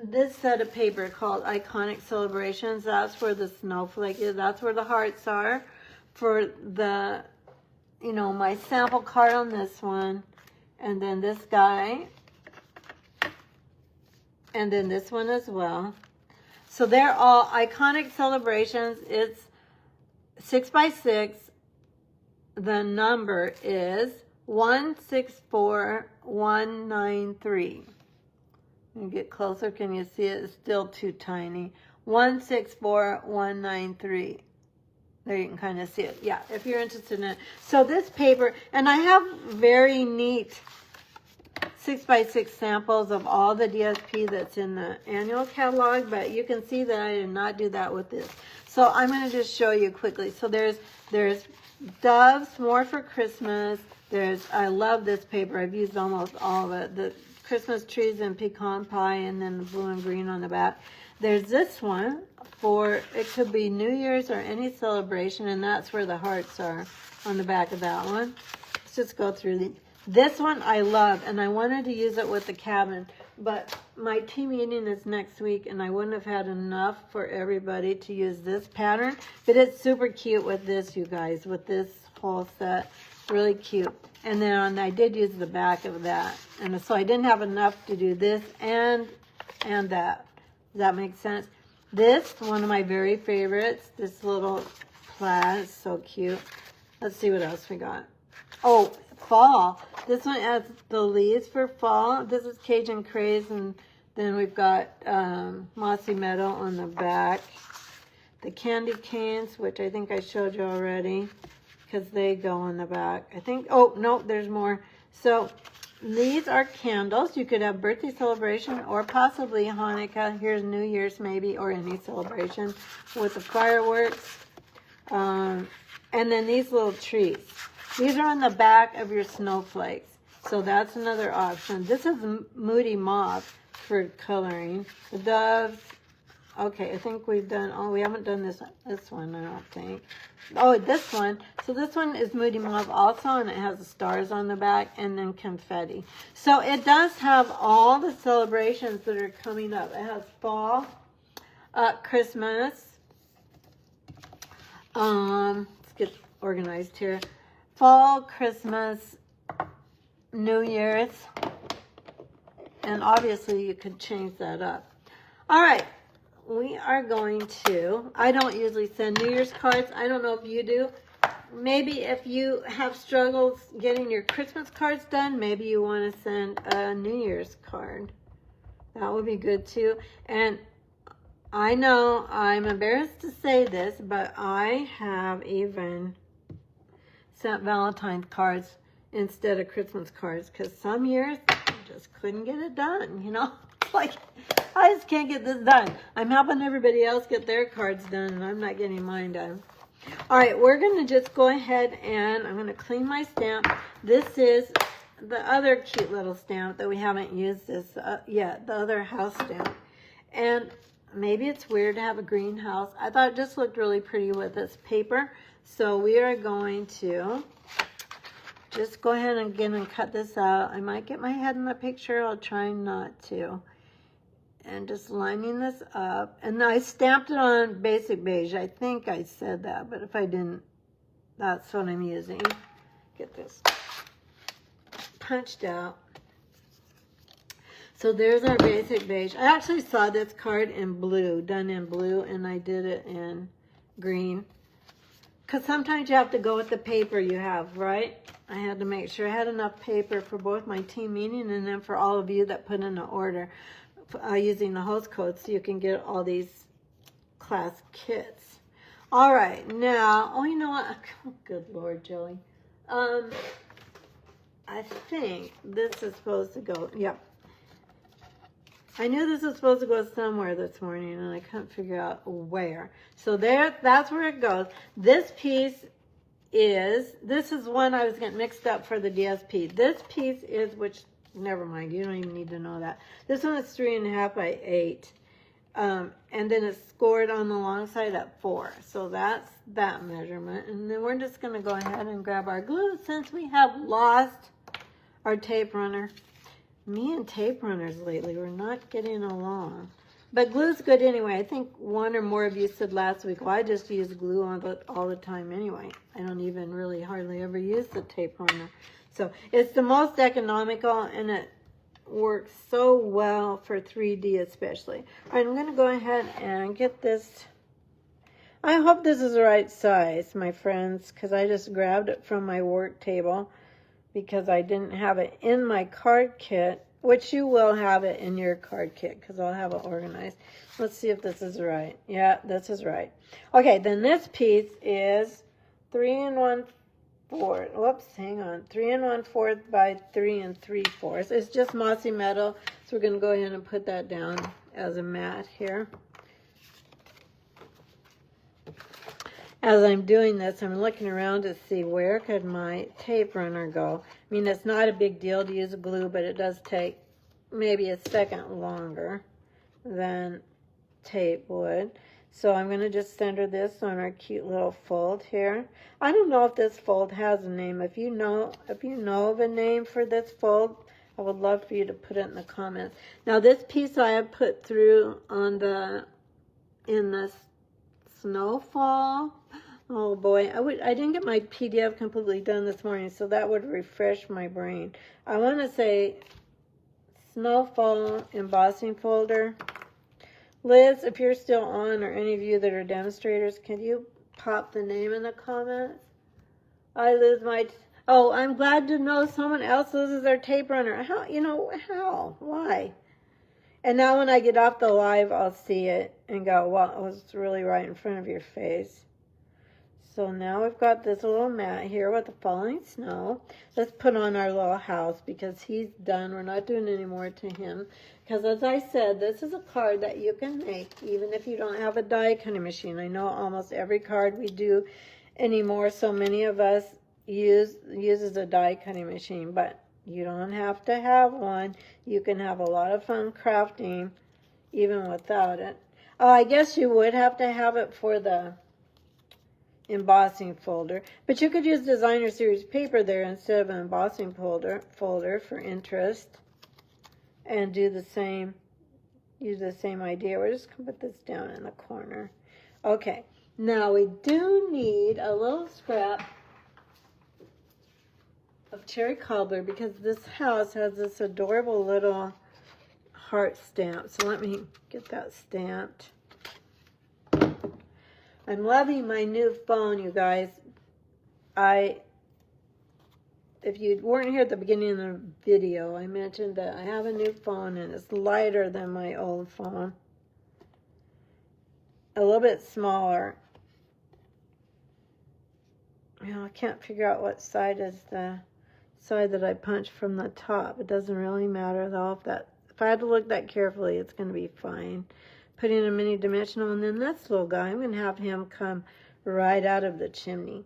this set of paper called Iconic Celebrations. That's where the snowflake is. That's where the hearts are for the, you know, my sample card on this one, and then this guy, and then this one as well. So they're all Iconic Celebrations. It's 6 by 6. The number is 164193. Let me get closer. Can you see it? It's still too tiny. 164193. There you can kind of see it. Yeah, if you're interested in it. So this paper, and I have very neat 6 by 6 samples of all the DSP that's in the annual catalog, but you can see that I did not do that with this. So I'm going to just show you quickly. So there's Doves, More for Christmas. I love this paper. I've used almost all of it. The Christmas trees and pecan pie, and then the blue and green on the back. There's this one for, it could be New Year's or any celebration, and that's where the hearts are on the back of that one. Let's just go through these. This one I love, and I wanted to use it with the cabin, but my team meeting is next week, and I wouldn't have had enough for everybody to use this pattern. But it's super cute with this, you guys, with this whole set. Really cute. And then I did use the back of that. And so I didn't have enough to do this and that. Does that make sense? This, one of my very favorites, this little plaid is so cute. Let's see what else we got. Oh, fall. This one has the leaves for fall. This is Cajun Craze, and then we've got Mossy Meadow on the back. The candy canes, which I think I showed you already, because they go on the back. I think, oh, no, there's more. So these are candles. You could have birthday celebration or possibly Hanukkah. Here's New Year's maybe, or any celebration with the fireworks. And then these little trees. These are on the back of your snowflakes. So that's another option. This is Moody Mauve for coloring. The doves. Okay, I think we've done, oh, we haven't done this one, I don't think. Oh, this one. So this one is Moody Mauve also, and it has the stars on the back, and then confetti. So it does have all the celebrations that are coming up. It has fall, Christmas. Let's get organized here. Fall, Christmas, New Year's, and obviously you could change that up. All right, we are going to, I don't usually send New Year's cards. I don't know if you do. Maybe if you have struggles getting your Christmas cards done, maybe you want to send a New Year's card. That would be good too. And I know I'm embarrassed to say this, but I have even sent Valentine's cards instead of Christmas cards, because some years I just couldn't get it done, you know. It's like, I just can't get this done. I'm helping everybody else get their cards done, and I'm not getting mine done. All right, we're going to just go ahead and I'm going to clean my stamp. This is the other cute little stamp that we haven't used this yet, the other house stamp. And maybe it's weird to have a greenhouse. I thought it just looked really pretty with this paper. So we are going to just go ahead and again and cut this out. I might get my head in the picture. I'll try not to. And just lining this up. And I stamped it on basic beige. I think I said that, but if I didn't, that's what I'm using. Get this punched out. So there's our basic beige. I actually saw this card in blue, done in blue, and I did it in green. Because sometimes you have to go with the paper you have, right? I had to make sure I had enough paper for both my team meeting and then for all of you that put in an order using the host code so you can get all these class kits. All right, now, oh, you know what? Oh, good Lord, Joey. I think this is supposed to go, yep. I knew this was supposed to go somewhere this morning, and I couldn't figure out where. So there, that's where it goes. This piece is, this is one I was getting mixed up for the DSP. This piece is, which, never mind, you don't even need to know that. This one is 3.5 by 8. And then it's scored on the long side at 4. So that's that measurement. And then we're just going to go ahead and grab our glue since we have lost our tape runner. Me and tape runners lately, we're not getting along. But glue's good anyway. I think one or more of you said last week, well, I just use glue all the time anyway. I don't even really hardly ever use the tape runner. So it's the most economical, and it works so well for 3D especially. All right, I'm going to go ahead and get this. I hope this is the right size, my friends, because I just grabbed it from my work table because I didn't have it in my card kit, which you will have it in your card kit because I'll have it organized. Let's see if this is right. Yeah, this is right. Okay, then this piece is 3 1/4. Whoops, hang on. 3 1/4 by 3 3/4. It's just mossy metal, so we're going to go ahead and put that down as a mat here. As I'm doing this, I'm looking around to see where could my tape runner go. I mean, it's not a big deal to use glue, but it does take maybe a second longer than tape would. So I'm going to just center this on our cute little fold here. I don't know if this fold has a name. If you know of a name for this fold, I would love for you to put it in the comments. Now this piece I have put through on in the snowfall. Oh boy, I didn't get my PDF completely done this morning, so that would refresh my brain. I want to say snowfall embossing folder. Liz, if you're still on, or any of you that are demonstrators, can you pop the name in the comments? I lose my... Oh, I'm glad to know someone else loses their tape runner. How? You know, how? Why? And now when I get off the live, I'll see it and go, well, it was really right in front of your face. So now we've got this little mat here with the falling snow. Let's put on our little house because he's done. We're not doing any more to him. Because as I said, this is a card that you can make even if you don't have a die cutting machine. I know almost every card we do anymore, so many of us uses a die cutting machine, but you don't have to have one. You can have a lot of fun crafting even without it. Oh, I guess you would have to have it for the embossing folder, but you could use designer series paper there instead of an embossing folder for interest and do the same, use the same idea. We're just going to put this down in the corner. Okay, now we do need a little scrap of cherry cobbler because this house has this adorable little heart stamp. So let me get that stamped. I'm loving my new phone, you guys. If you weren't here at the beginning of the video, I mentioned that I have a new phone and it's lighter than my old phone. A little bit smaller. You know, I can't figure out what side is the side that I punched from the top. It doesn't really matter though. If I had to look that carefully, it's going to be fine. Putting a mini dimensional, and then this little guy, I'm going to have him come right out of the chimney.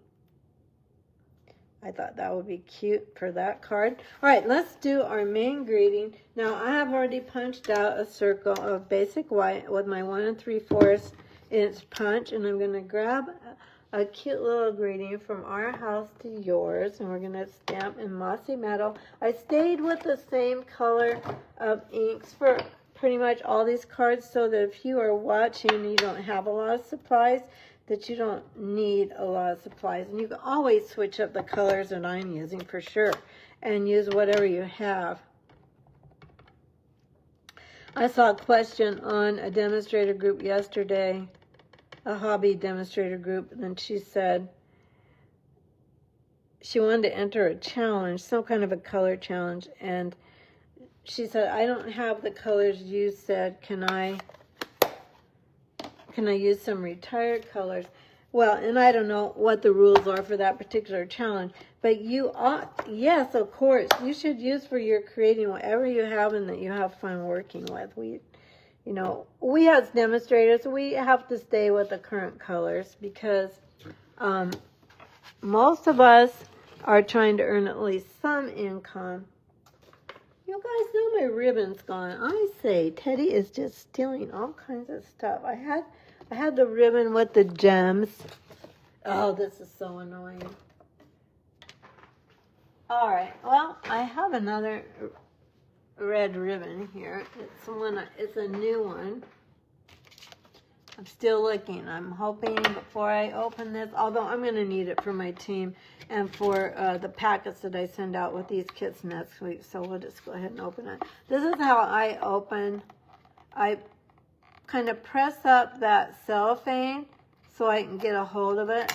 I thought that would be cute for that card. All right, let's do our main greeting. Now, I have already punched out a circle of basic white with my 1 3/4 inch punch, and I'm going to grab a cute little greeting from our house to yours, and we're going to stamp in mossy metal. I stayed with the same color of inks for pretty much all these cards, so that if you are watching and you don't have a lot of supplies, that you don't need a lot of supplies. And you can always switch up the colors that I'm using for sure, and use whatever you have. I saw a question on a demonstrator group yesterday, a hobby demonstrator group, and she said she wanted to enter a challenge, some kind of a color challenge, and she said, I don't have the colors you said, can I use some retired colors? Well, and I don't know what the rules are for that particular challenge, but you ought, yes, of course, you should use for your creating whatever you have and that you have fun working with. We as demonstrators, we have to stay with the current colors because most of us are trying to earn at least some income. You guys know my ribbon's gone. I say, Teddy is just stealing all kinds of stuff. I had the ribbon with the gems. Oh, this is so annoying. All right, well, I have another red ribbon here. It's a new one. I'm still looking. I'm hoping before I open this, although I'm going to need it for my team and for the packets that I send out with these kits next week. So we'll just go ahead and open it. This is how I open. I kind of press up that cellophane so I can get a hold of it.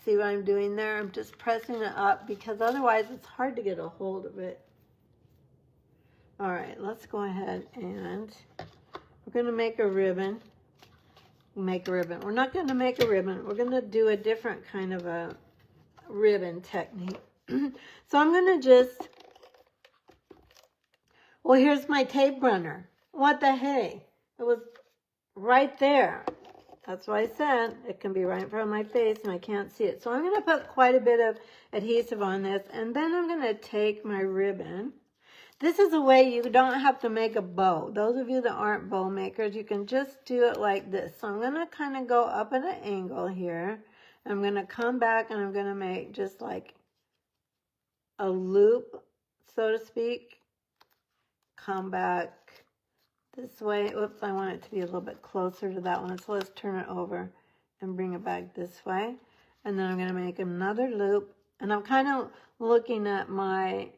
See what I'm doing there? I'm just pressing it up because otherwise it's hard to get a hold of it. All right, let's go ahead and we're going to make a ribbon. We're not going to make a ribbon. We're going to do a different kind of a ribbon technique. So I'm going to just, well, here's my tape runner. What the hey? It was right there. That's why I said it can be right in front of my face and I can't see it. So I'm going to put quite a bit of adhesive on this, and then I'm going to take my ribbon. This is a way you don't have to make a bow. Those of you that aren't bow makers, you can just do it like this. So I'm going to kind of go up at an angle here. I'm going to come back and I'm going to make just like a loop, so to speak. Come back this way. Oops, I want it to be a little bit closer to that one. So let's turn it over and bring it back this way. And then I'm going to make another loop. And I'm kind of looking at my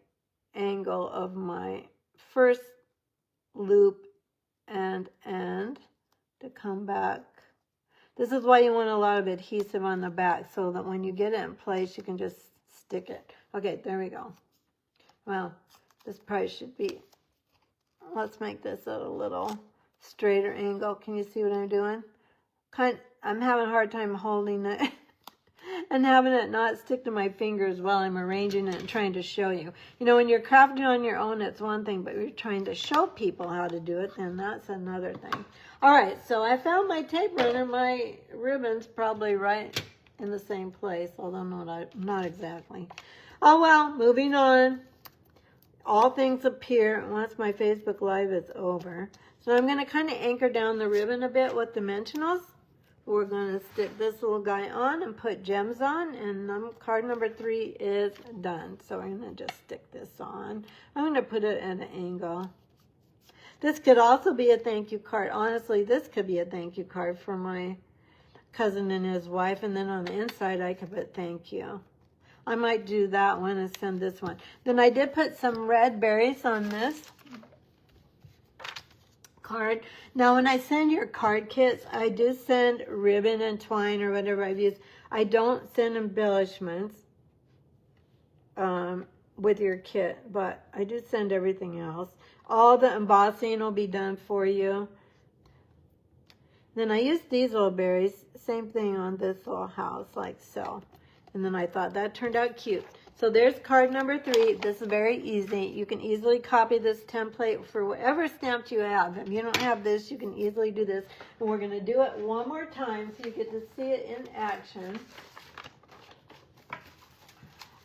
angle of my first loop and end to come back. This is why you want a lot of adhesive on the back so that when you get it in place, you can just stick it. Okay, there we go. Well, this probably should be, let's make this at a little straighter angle. Can you see what I'm doing? I'm having a hard time holding it and having it not stick to my fingers while I'm arranging it and trying to show you. You know, when you're crafting on your own, it's one thing, but you're trying to show people how to do it, then that's another thing. All right, so I found my tape runner. My ribbon's probably right in the same place, although not exactly. Oh, well, moving on. All things appear once my Facebook Live is over. So I'm going to kind of anchor down the ribbon a bit with dimensionals. We're going to stick this little guy on and put gems on, and card number 3 is done. So I'm going to just stick this on. I'm going to put it at an angle. This could also be a thank you card. Honestly, this could be a thank you card for my cousin and his wife, and then on the inside I could put thank you. I might do that one and send this one. Then I did put some red berries on this card. Now, when I send your card kits, I do send ribbon and twine or whatever I've used. I don't send embellishments with your kit, but I do send everything else. All the embossing will be done for you. Then I used these little berries, same thing on this little house, like so. And then I thought that turned out cute. So there's card number 3. This is very easy. You can easily copy this template for whatever stamp you have. If you don't have this, you can easily do this. And we're going to do it one more time so you get to see it in action.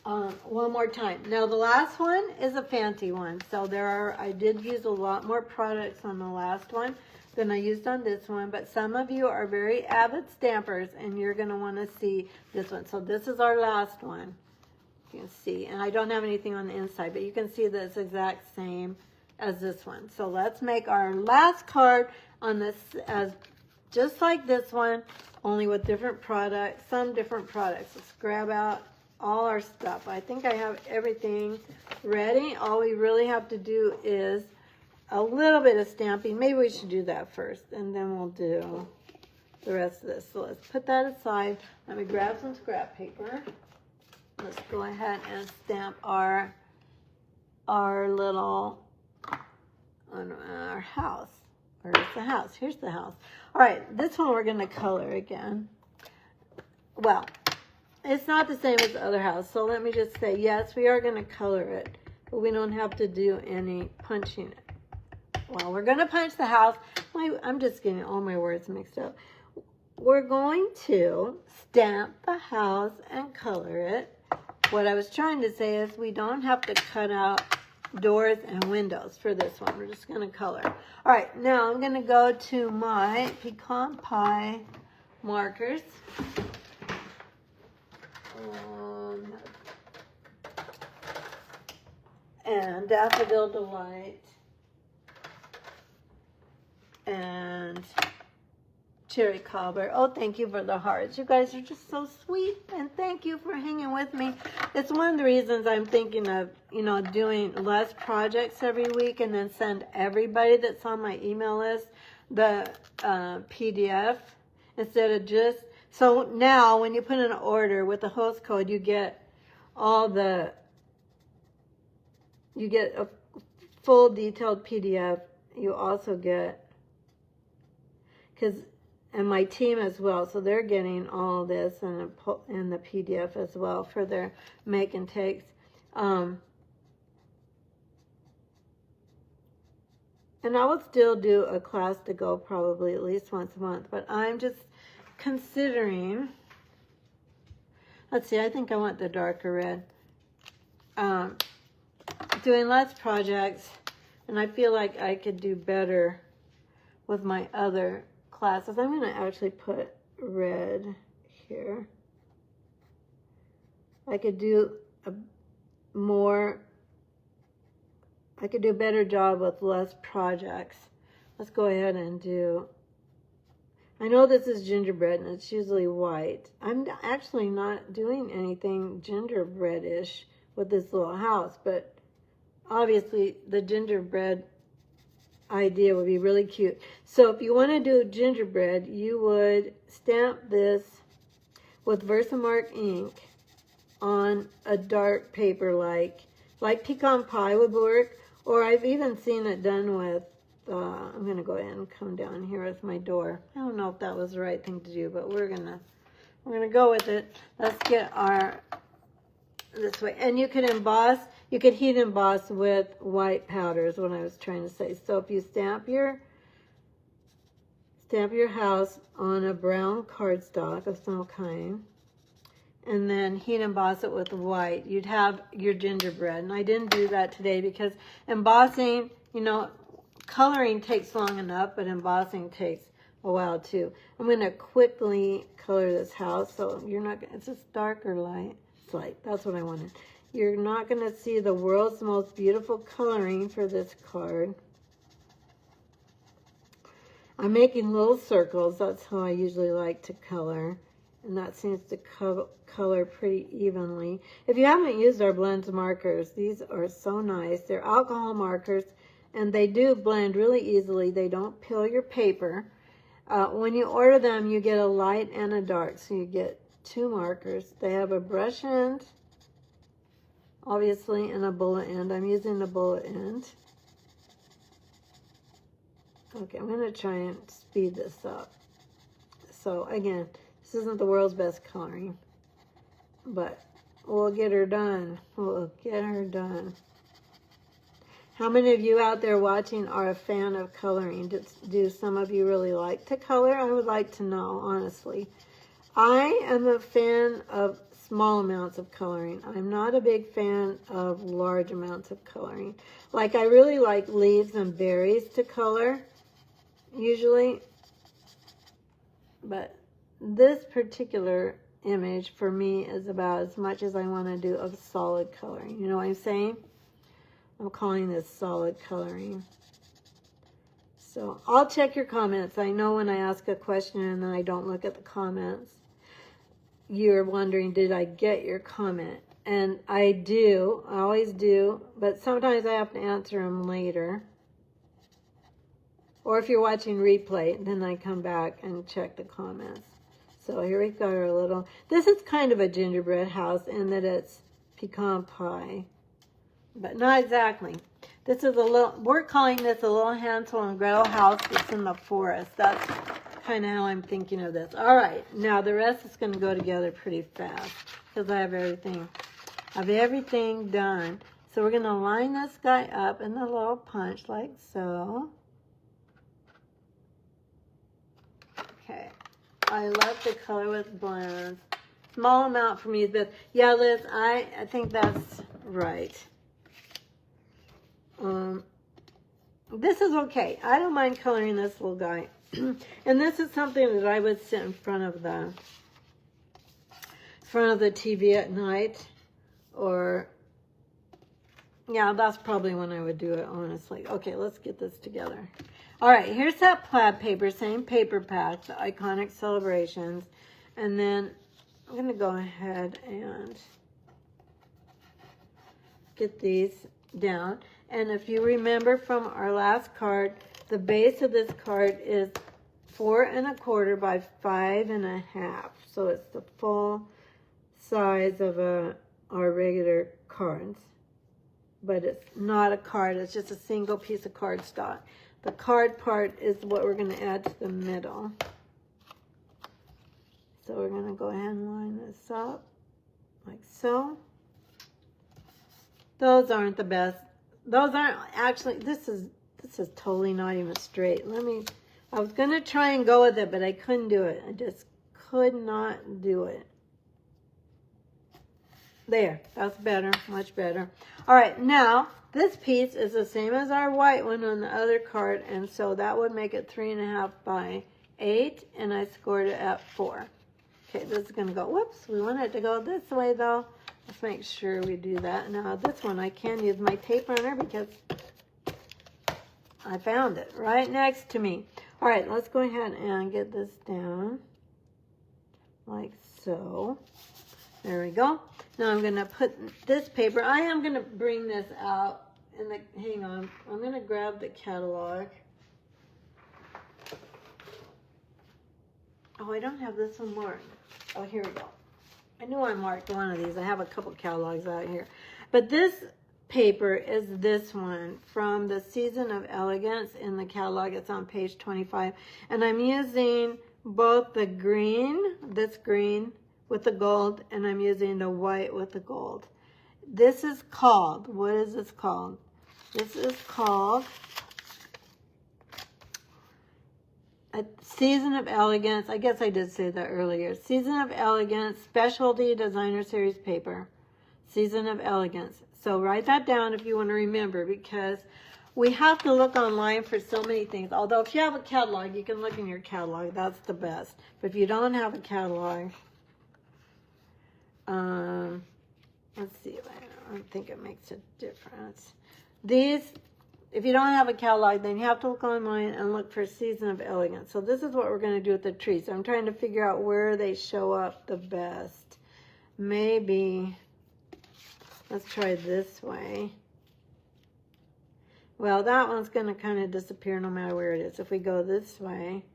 One more time. Now the last one is a fancy one. So I did use a lot more products on the last one. than I used on this one, but some of you are very avid stampers and you're going to want to see this one. So this is our last one. You can see, and I don't have anything on the inside, but you can see that it's exact same as this one. So let's make our last card on this as just like this one, only with different products, some different products. Let's grab out all our stuff. I think I have everything ready. All we really have to do is a little bit of stamping. Maybe we should do that first, and then we'll do the rest of this. So let's put that aside. Let me grab some scrap paper. Let's go ahead and stamp our little on our house. Where's the house? Here's the house. All right, this one we're going to color again. Well, it's not the same as the other house, so let me just say, yes, we are going to color it, but we don't have to do any punching it. Well, we're going to punch the house. I'm just getting all my words mixed up. We're going to stamp the house and color it. What I was trying to say is we don't have to cut out doors and windows for this one. We're just going to color. All right, now I'm going to go to my pecan pie markers. And Daffodil Delight. And Cherry Cobbler. Oh, thank you for the hearts. You guys are just so sweet, and thank you for hanging with me. It's one of the reasons I'm thinking of, doing less projects every week and then send everybody that's on my email list the PDF instead of just, so now when you put in an order with the host code, you get a full detailed PDF. You also get, and my team as well, so they're getting all this in the PDF as well for their make and takes. And I will still do a class to go probably at least once a month, but I'm just considering, let's see, I think I want the darker red. Doing less projects, and I feel like I could do better with my other classes. I'm going to actually put red here. I could do a better job with less projects. Let's go ahead and do, I know this is gingerbread and it's usually white. I'm actually not doing anything gingerbread-ish with this little house, but obviously the gingerbread idea would be really cute. So if you want to do gingerbread, you would stamp this with Versamark ink on a dark paper like pecan pie would work, or I've even seen it done with, I'm going to go ahead and come down here with my door. I don't know if that was the right thing to do, but we're going to go with it. Let's get this way. And you could emboss, you could heat emboss with white powder is what I was trying to say. So if you stamp your house on a brown cardstock of some kind, and then heat emboss it with white, you'd have your gingerbread. And I didn't do that today because embossing, coloring takes long enough, but embossing takes a while too. I'm going to quickly color this house, so you're not, it's just dark or light. It's light, that's what I wanted. You're not going to see the world's most beautiful coloring for this card. I'm making little circles. That's how I usually like to color. And that seems to color pretty evenly. If you haven't used our blends markers, these are so nice. They're alcohol markers, and they do blend really easily. They don't peel your paper. When you order them, you get a light and a dark. So you get two markers. They have a brush end, obviously, and a bullet end. I'm using the bullet end. Okay, I'm going to try and speed this up. So again, this isn't the world's best coloring, but we'll get her done. We'll get her done. How many of you out there watching are a fan of coloring? Do some of you really like to color? I would like to know, honestly. I am a fan of small amounts of coloring. I'm not a big fan of large amounts of coloring. Like, I really like leaves and berries to color. usually, but this particular image for me is about as much as I want to do of solid coloring. You know what I'm saying? I'm calling this solid coloring. So I'll check your comments. I know when I ask a question and then I don't look at the comments, you're wondering, did I get your comment? And I do, I always do, but sometimes I have to answer them later. Or if you're watching replay, then I come back and check the comments. So here we've got our little, this is kind of a gingerbread house in that it's pecan pie, but not exactly. This is a little, we're calling this a little Hansel and Gretel house that's in the forest. That's kind of how I'm thinking of this. All right, now the rest is going to go together pretty fast because I have everything done. So we're going to line this guy up in the little punch like so. Okay, I love the color with blends. Small amount for me, but yeah, Liz, I think that's right. This is okay. I don't mind coloring this little guy. And this is something that I would sit in front of the TV at night, or yeah, that's probably when I would do it, honestly. Okay, let's get this together. All right, here's that plaid paper, same paper pack, the Iconic Celebrations. And then I'm going to go ahead and get these down. And if you remember from our last card, the base of this card is 4 1/4 by 5 1/2. So it's the full size of our regular cards. But it's not a card, it's just a single piece of cardstock. The card part is what we're going to add to the middle. So we're going to go ahead and line this up like so. Those aren't the best. Those aren't actually, this is totally not even straight. I was going to try and go with it, but I couldn't do it. I just could not do it. There, that's better, much better. All right, now this piece is the same as our white one on the other card, and so that would make it 3 1/2 by 8, and I scored it at 4. Okay, this is going to go, whoops, we want it to go this way though. Let's make sure we do that. Now this one I can use my tape runner because I found it right next to me. All right, let's go ahead and get this down like so. There we go. Now I'm going to put this paper. I am going to bring this out. Hang on. I'm going to grab the catalog. Oh, I don't have this one marked. Oh, here we go. I knew I marked one of these. I have a couple catalogs out here. But this paper is this one from the Season of Elegance in the catalog. It's on page 25. And I'm using both the green, this green, with the gold, and I'm using the white with the gold. This is called, what is this called? This is called a Season of Elegance. I guess I did say that earlier. Season of Elegance Specialty Designer Series paper. Season of Elegance. So write that down if you want to remember, because we have to look online for so many things. Although if you have a catalog, you can look in your catalog. That's the best. But if you don't have a catalog, let's see. I don't think it makes a difference. These, if you don't have a catalog, then you have to look online and look for Season of Elegance. So this is what we're going to do with the trees. I'm trying to figure out where they show up the best. Maybe, let's try this way. Well, that one's going to kind of disappear no matter where it is. If we go this way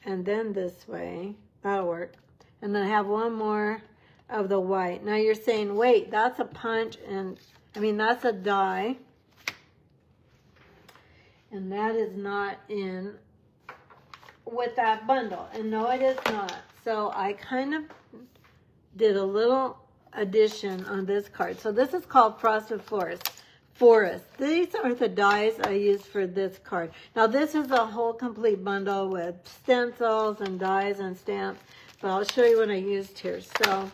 and then this way, that'll work. And then I have one more of the white. Now you're saying, wait, that's a punch, and I mean, that's a die. And that is not in with that bundle. And no, it is not. So I kind of did a little addition on this card. So this is called Frosted Forest. These are the dies I used for this card. Now this is a whole complete bundle with stencils and dies and stamps. But I'll show you what I used here. So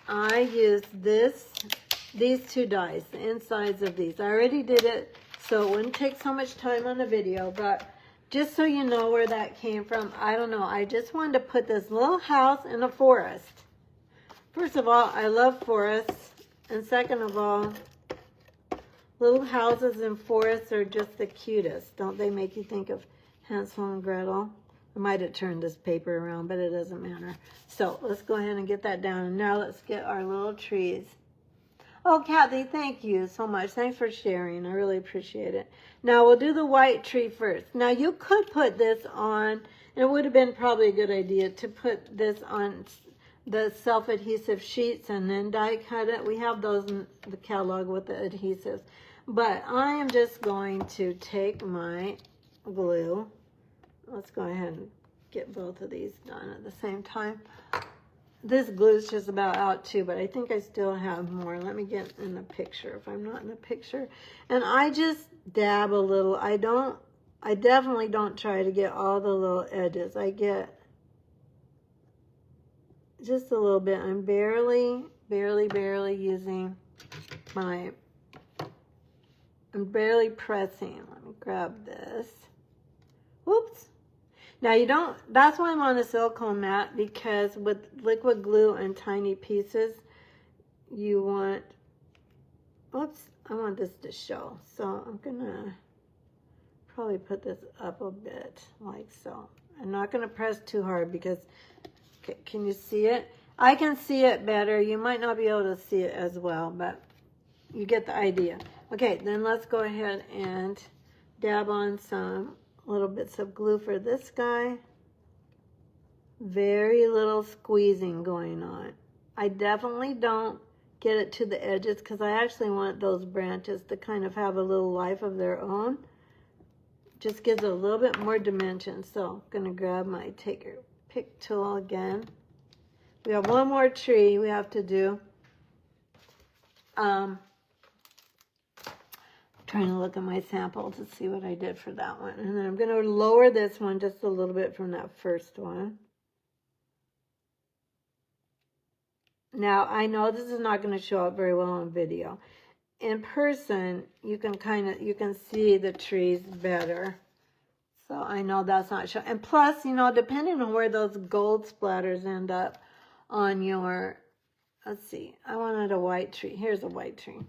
I used these two dies, the insides of these. I already did it, so it wouldn't take so much time on the video, but just so you know where that came from, I don't know. I just wanted to put this little house in a forest. First of all, I love forests. And second of all, little houses in forests are just the cutest. Don't they make you think of Hansel and Gretel? I might have turned this paper around, but it doesn't matter. So let's go ahead and get that down. And now let's get our little trees. Oh, Kathy, thank you so much. Thanks for sharing. I really appreciate it. Now we'll do the white tree first. Now you could put this on, and it would have been probably a good idea to put this on the self-adhesive sheets and then die cut it. We have those in the catalog with the adhesives. But I am just going to take my glue. Let's go ahead and get both of these done at the same time. This glue is just about out too, but I think I still have more. Let me get in the picture if I'm not in the picture. And I just dab a little. I definitely don't try to get all the little edges. I get just a little bit. I'm barely using my, I'm barely pressing. Let me grab this. Whoops. Now you don't, that's why I'm on the silicone mat, because with liquid glue and tiny pieces, you want, oops, I want this to show. So I'm gonna probably put this up a bit like so. I'm not gonna press too hard because, can you see it? I can see it better. You might not be able to see it as well, but you get the idea. Okay, then let's go ahead and dab on some little bits of glue for this guy. Very little squeezing going on. I definitely don't get it to the edges because I actually want those branches to kind of have a little life of their own. Just gives it a little bit more dimension. So I'm going to grab my pick tool again. We have one more tree we have to do. Trying to look at my sample to see what I did for that one. And then I'm going to lower this one just a little bit from that first one. Now, I know this is not going to show up very well on video. In person, you can see the trees better. So I know that's not showing. And plus, you know, depending on where those gold splatters end up on your, let's see, I wanted a white tree. Here's a white tree.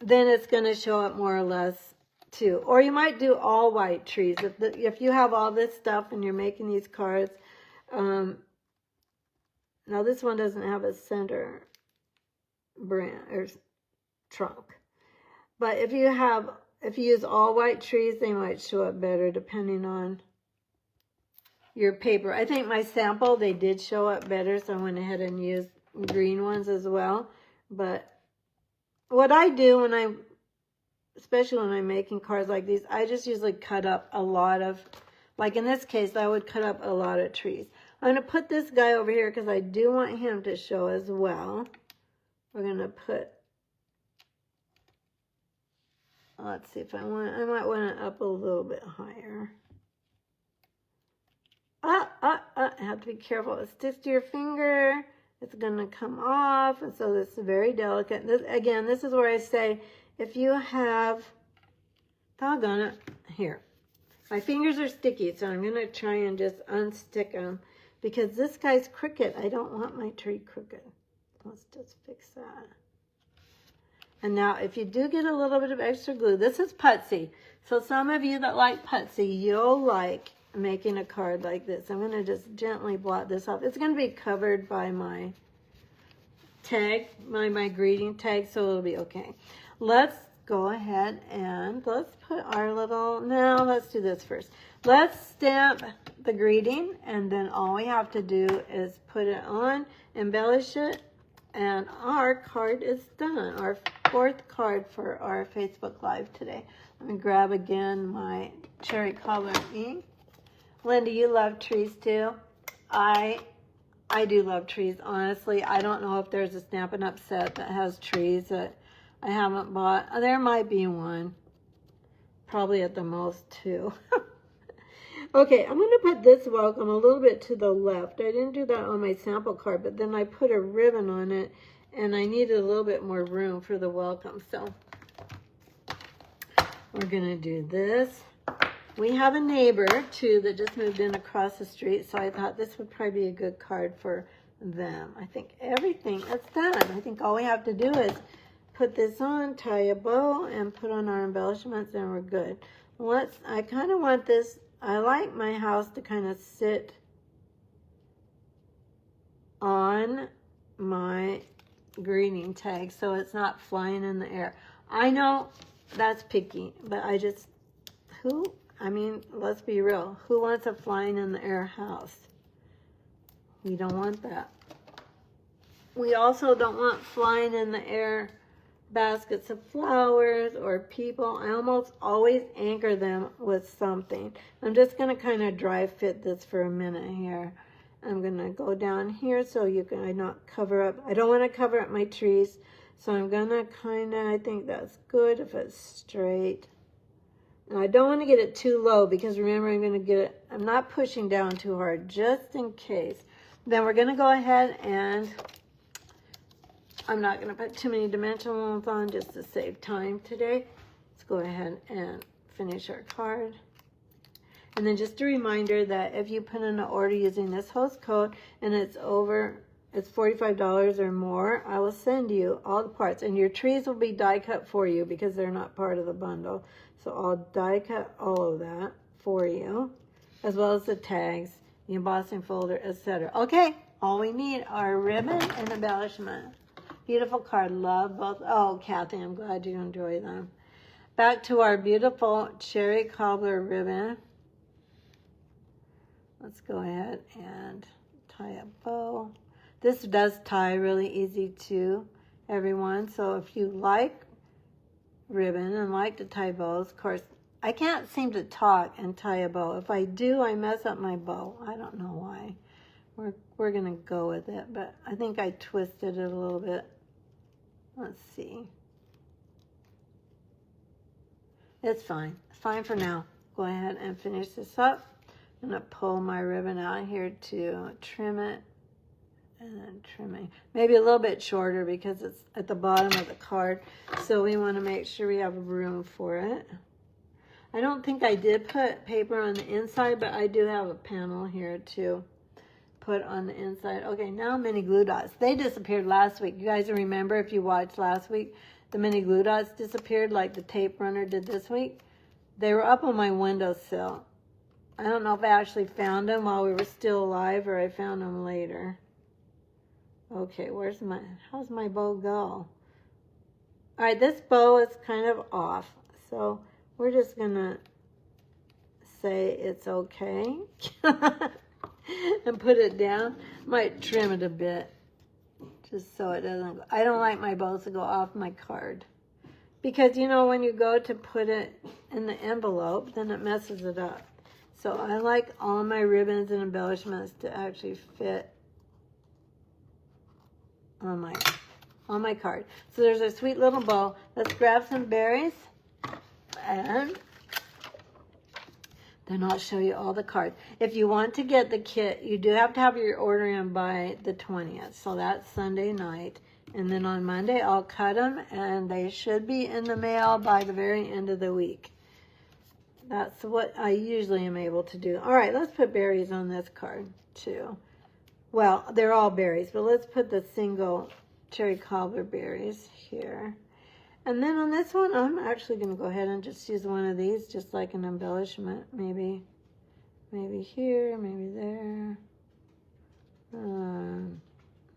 Then it's going to show up more or less too. Or you might do all white trees. If you have all this stuff and you're making these cards. Now this one doesn't have a center branch or trunk. But if you use all white trees, they might show up better depending on your paper. I think my sample, they did show up better, so I went ahead and used green ones as well. But what I do especially when I'm making cards like these, I just usually cut up a lot of, like in this case, I would cut up a lot of trees. I'm going to put this guy over here because I do want him to show as well. We're going to put, let's see if I might want it up a little bit higher. I have to be careful. It sticks to your finger. It's going to come off, and so this is very delicate. This is where I say, if you have, doggone it, here. My fingers are sticky, so I'm going to try and just unstick them, because this guy's crooked. I don't want my tree crooked. Let's just fix that. And now, if you do get a little bit of extra glue, this is putsy. So some of you that like putsy, you'll like making a card like this. I'm going to just gently blot this off. It's going to be covered by my tag, my greeting tag, so it'll be okay. Let's go ahead and let's put our little, now let's do this first. Let's stamp the greeting, and then all we have to do is put it on, embellish it, and our card is done. Our fourth card for our Facebook Live today. Let me grab again my cherry cobbler ink. Linda, you love trees too. I do love trees, honestly. I don't know if there's a Stampin' Up set that has trees that I haven't bought. There might be one. Probably at the most two. Okay, I'm going to put this welcome a little bit to the left. I didn't do that on my sample card, but then I put a ribbon on it, and I needed a little bit more room for the welcome. So we're going to do this. We have a neighbor, too, that just moved in across the street, so I thought this would probably be a good card for them. I think everything is done. I think all we have to do is put this on, tie a bow, and put on our embellishments, and we're good. I kind of want this, I like my house to kind of sit on my greeting tag so it's not flying in the air. I know that's picky, but let's be real. Who wants a flying in the air house? We don't want that. We also don't want flying in the air baskets of flowers or people. I almost always anchor them with something. I'm just going to kind of dry fit this for a minute here. I'm going to go down here so I not cover up. I don't want to cover up my trees. So I'm going to I think that's good if it's straight. And I don't want to get it too low because remember I'm not pushing down too hard just in case. Then we're going to go ahead and I'm not going to put too many dimensionals on just to save time today. Let's go ahead and finish our card. And then just a reminder that if you put in an order using this host code and it's $45 or more, I will send you all the parts. And your trees will be die cut for you because they're not part of the bundle. So I'll die cut all of that for you, as well as the tags, the embossing folder, etc. Okay, all we need are ribbon and embellishment. Beautiful card. Love both. Oh, Kathy, I'm glad you enjoy them. Back to our beautiful cherry cobbler ribbon. Let's go ahead and tie a bow. This does tie really easy too, everyone. So if you like ribbon and like to tie bows, of course, I can't seem to talk and tie a bow. If I do, I mess up my bow. I don't know why. We're going to go with it, but I think I twisted it a little bit. Let's see. It's fine. It's fine for now. Go ahead and finish this up. I'm going to pull my ribbon out here to trim it. And then trimming. Maybe a little bit shorter because it's at the bottom of the card. So we want to make sure we have room for it. I don't think I did put paper on the inside, but I do have a panel here to put on the inside. Okay, now mini glue dots. They disappeared last week. You guys remember if you watched last week, the mini glue dots disappeared like the tape runner did this week? They were up on my windowsill. I don't know if I actually found them while we were still alive or I found them later. Okay, how's my bow go? All right, this bow is kind of off. So we're just going to say it's okay. And put it down. Might trim it a bit. Just so it doesn't go. I don't like my bows to go off my card. Because, you know, when you go to put it in the envelope, then it messes it up. So I like all my ribbons and embellishments to actually fit on my card. So there's a sweet little bow. Let's grab some berries and then I'll show you all the cards. If you want to get the kit, you do have to have your order in by the 20th. So that's Sunday night. And then on Monday, I'll cut them and they should be in the mail by the very end of the week. That's what I usually am able to do. All right, let's put berries on this card too. Well, they're all berries, but let's put the single cherry cobbler berries here. And then on this one, I'm actually going to go ahead and just use one of these, just like an embellishment. Maybe here, maybe there.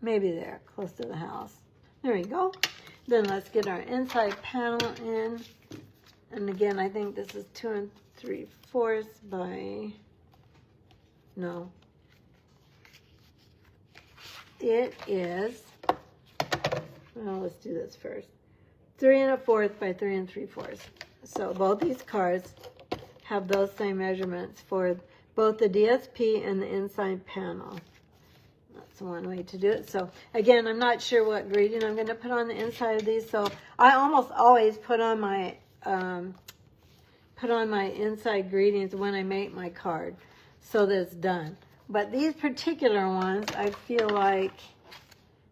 Maybe there, close to the house. There we go. Then let's get our inside panel in. And again, I think this is 2 3/4 by, no. It is, well, let's do this first. 3 1/4 by 3 3/4. So both these cards have those same measurements for both the DSP and the inside panel. That's one way to do it. So again, I'm not sure what greeting I'm going to put on the inside of these. So I almost always put on my inside greetings when I make my card, so that it's done. But these particular ones, I feel like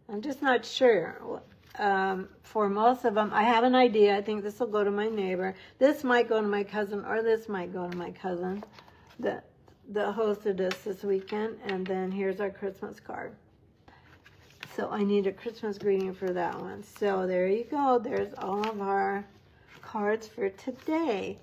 I'm just not sure. for most of them. I have an idea. I think this will go to my neighbor. This might go to my cousin, or this might go to my cousin that hosted us this weekend. And then here's our Christmas card. So I need a Christmas greeting for that one. So there you go. There's all of our cards for today.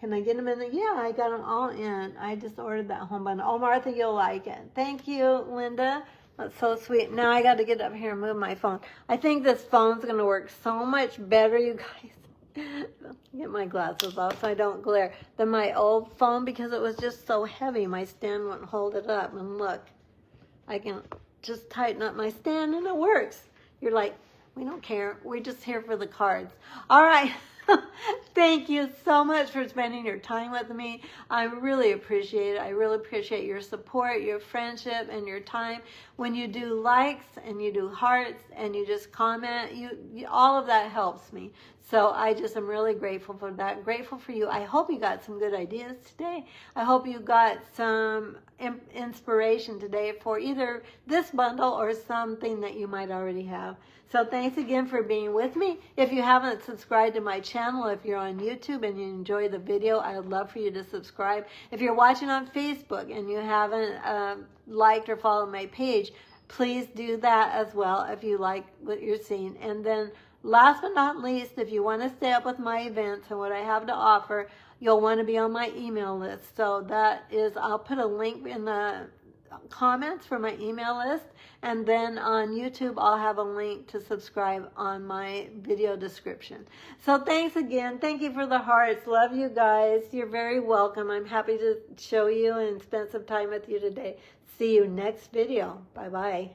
Can I get them in the, yeah, I got them all in. I just ordered that home bundle. Oh, Martha, you'll like it. Thank you, Linda. That's so sweet. Now I got to get up here and move my phone. I think this phone's going to work so much better, you guys. Get my glasses off so I don't glare. Than my old phone, because it was just so heavy. My stand wouldn't hold it up. And look, I can just tighten up my stand and it works. You're like, we don't care. We're just here for the cards. All right. Thank you so much for spending your time with me. I really appreciate it. I really appreciate your support, your friendship, and your time. When you do likes and you do hearts and you just comment, all of that helps me. So I just am really grateful for that. Grateful for you. I hope you got some good ideas today. I hope you got some inspiration today for either this bundle or something that you might already have. So thanks again for being with me. If you haven't subscribed to my channel, if you're on YouTube and you enjoy the video, I would love for you to subscribe. If you're watching on Facebook and you haven't liked or followed my page, please do that as well if you like what you're seeing. And then last but not least, if you want to stay up with my events and what I have to offer, you'll want to be on my email list. So that is, I'll put a link in the comments for my email list, and then on YouTube I'll have a link to subscribe on my video description. So thanks again. Thank you for the hearts. Love you guys. You're very welcome. I'm happy to show you and spend some time with you today. See you next video. Bye bye.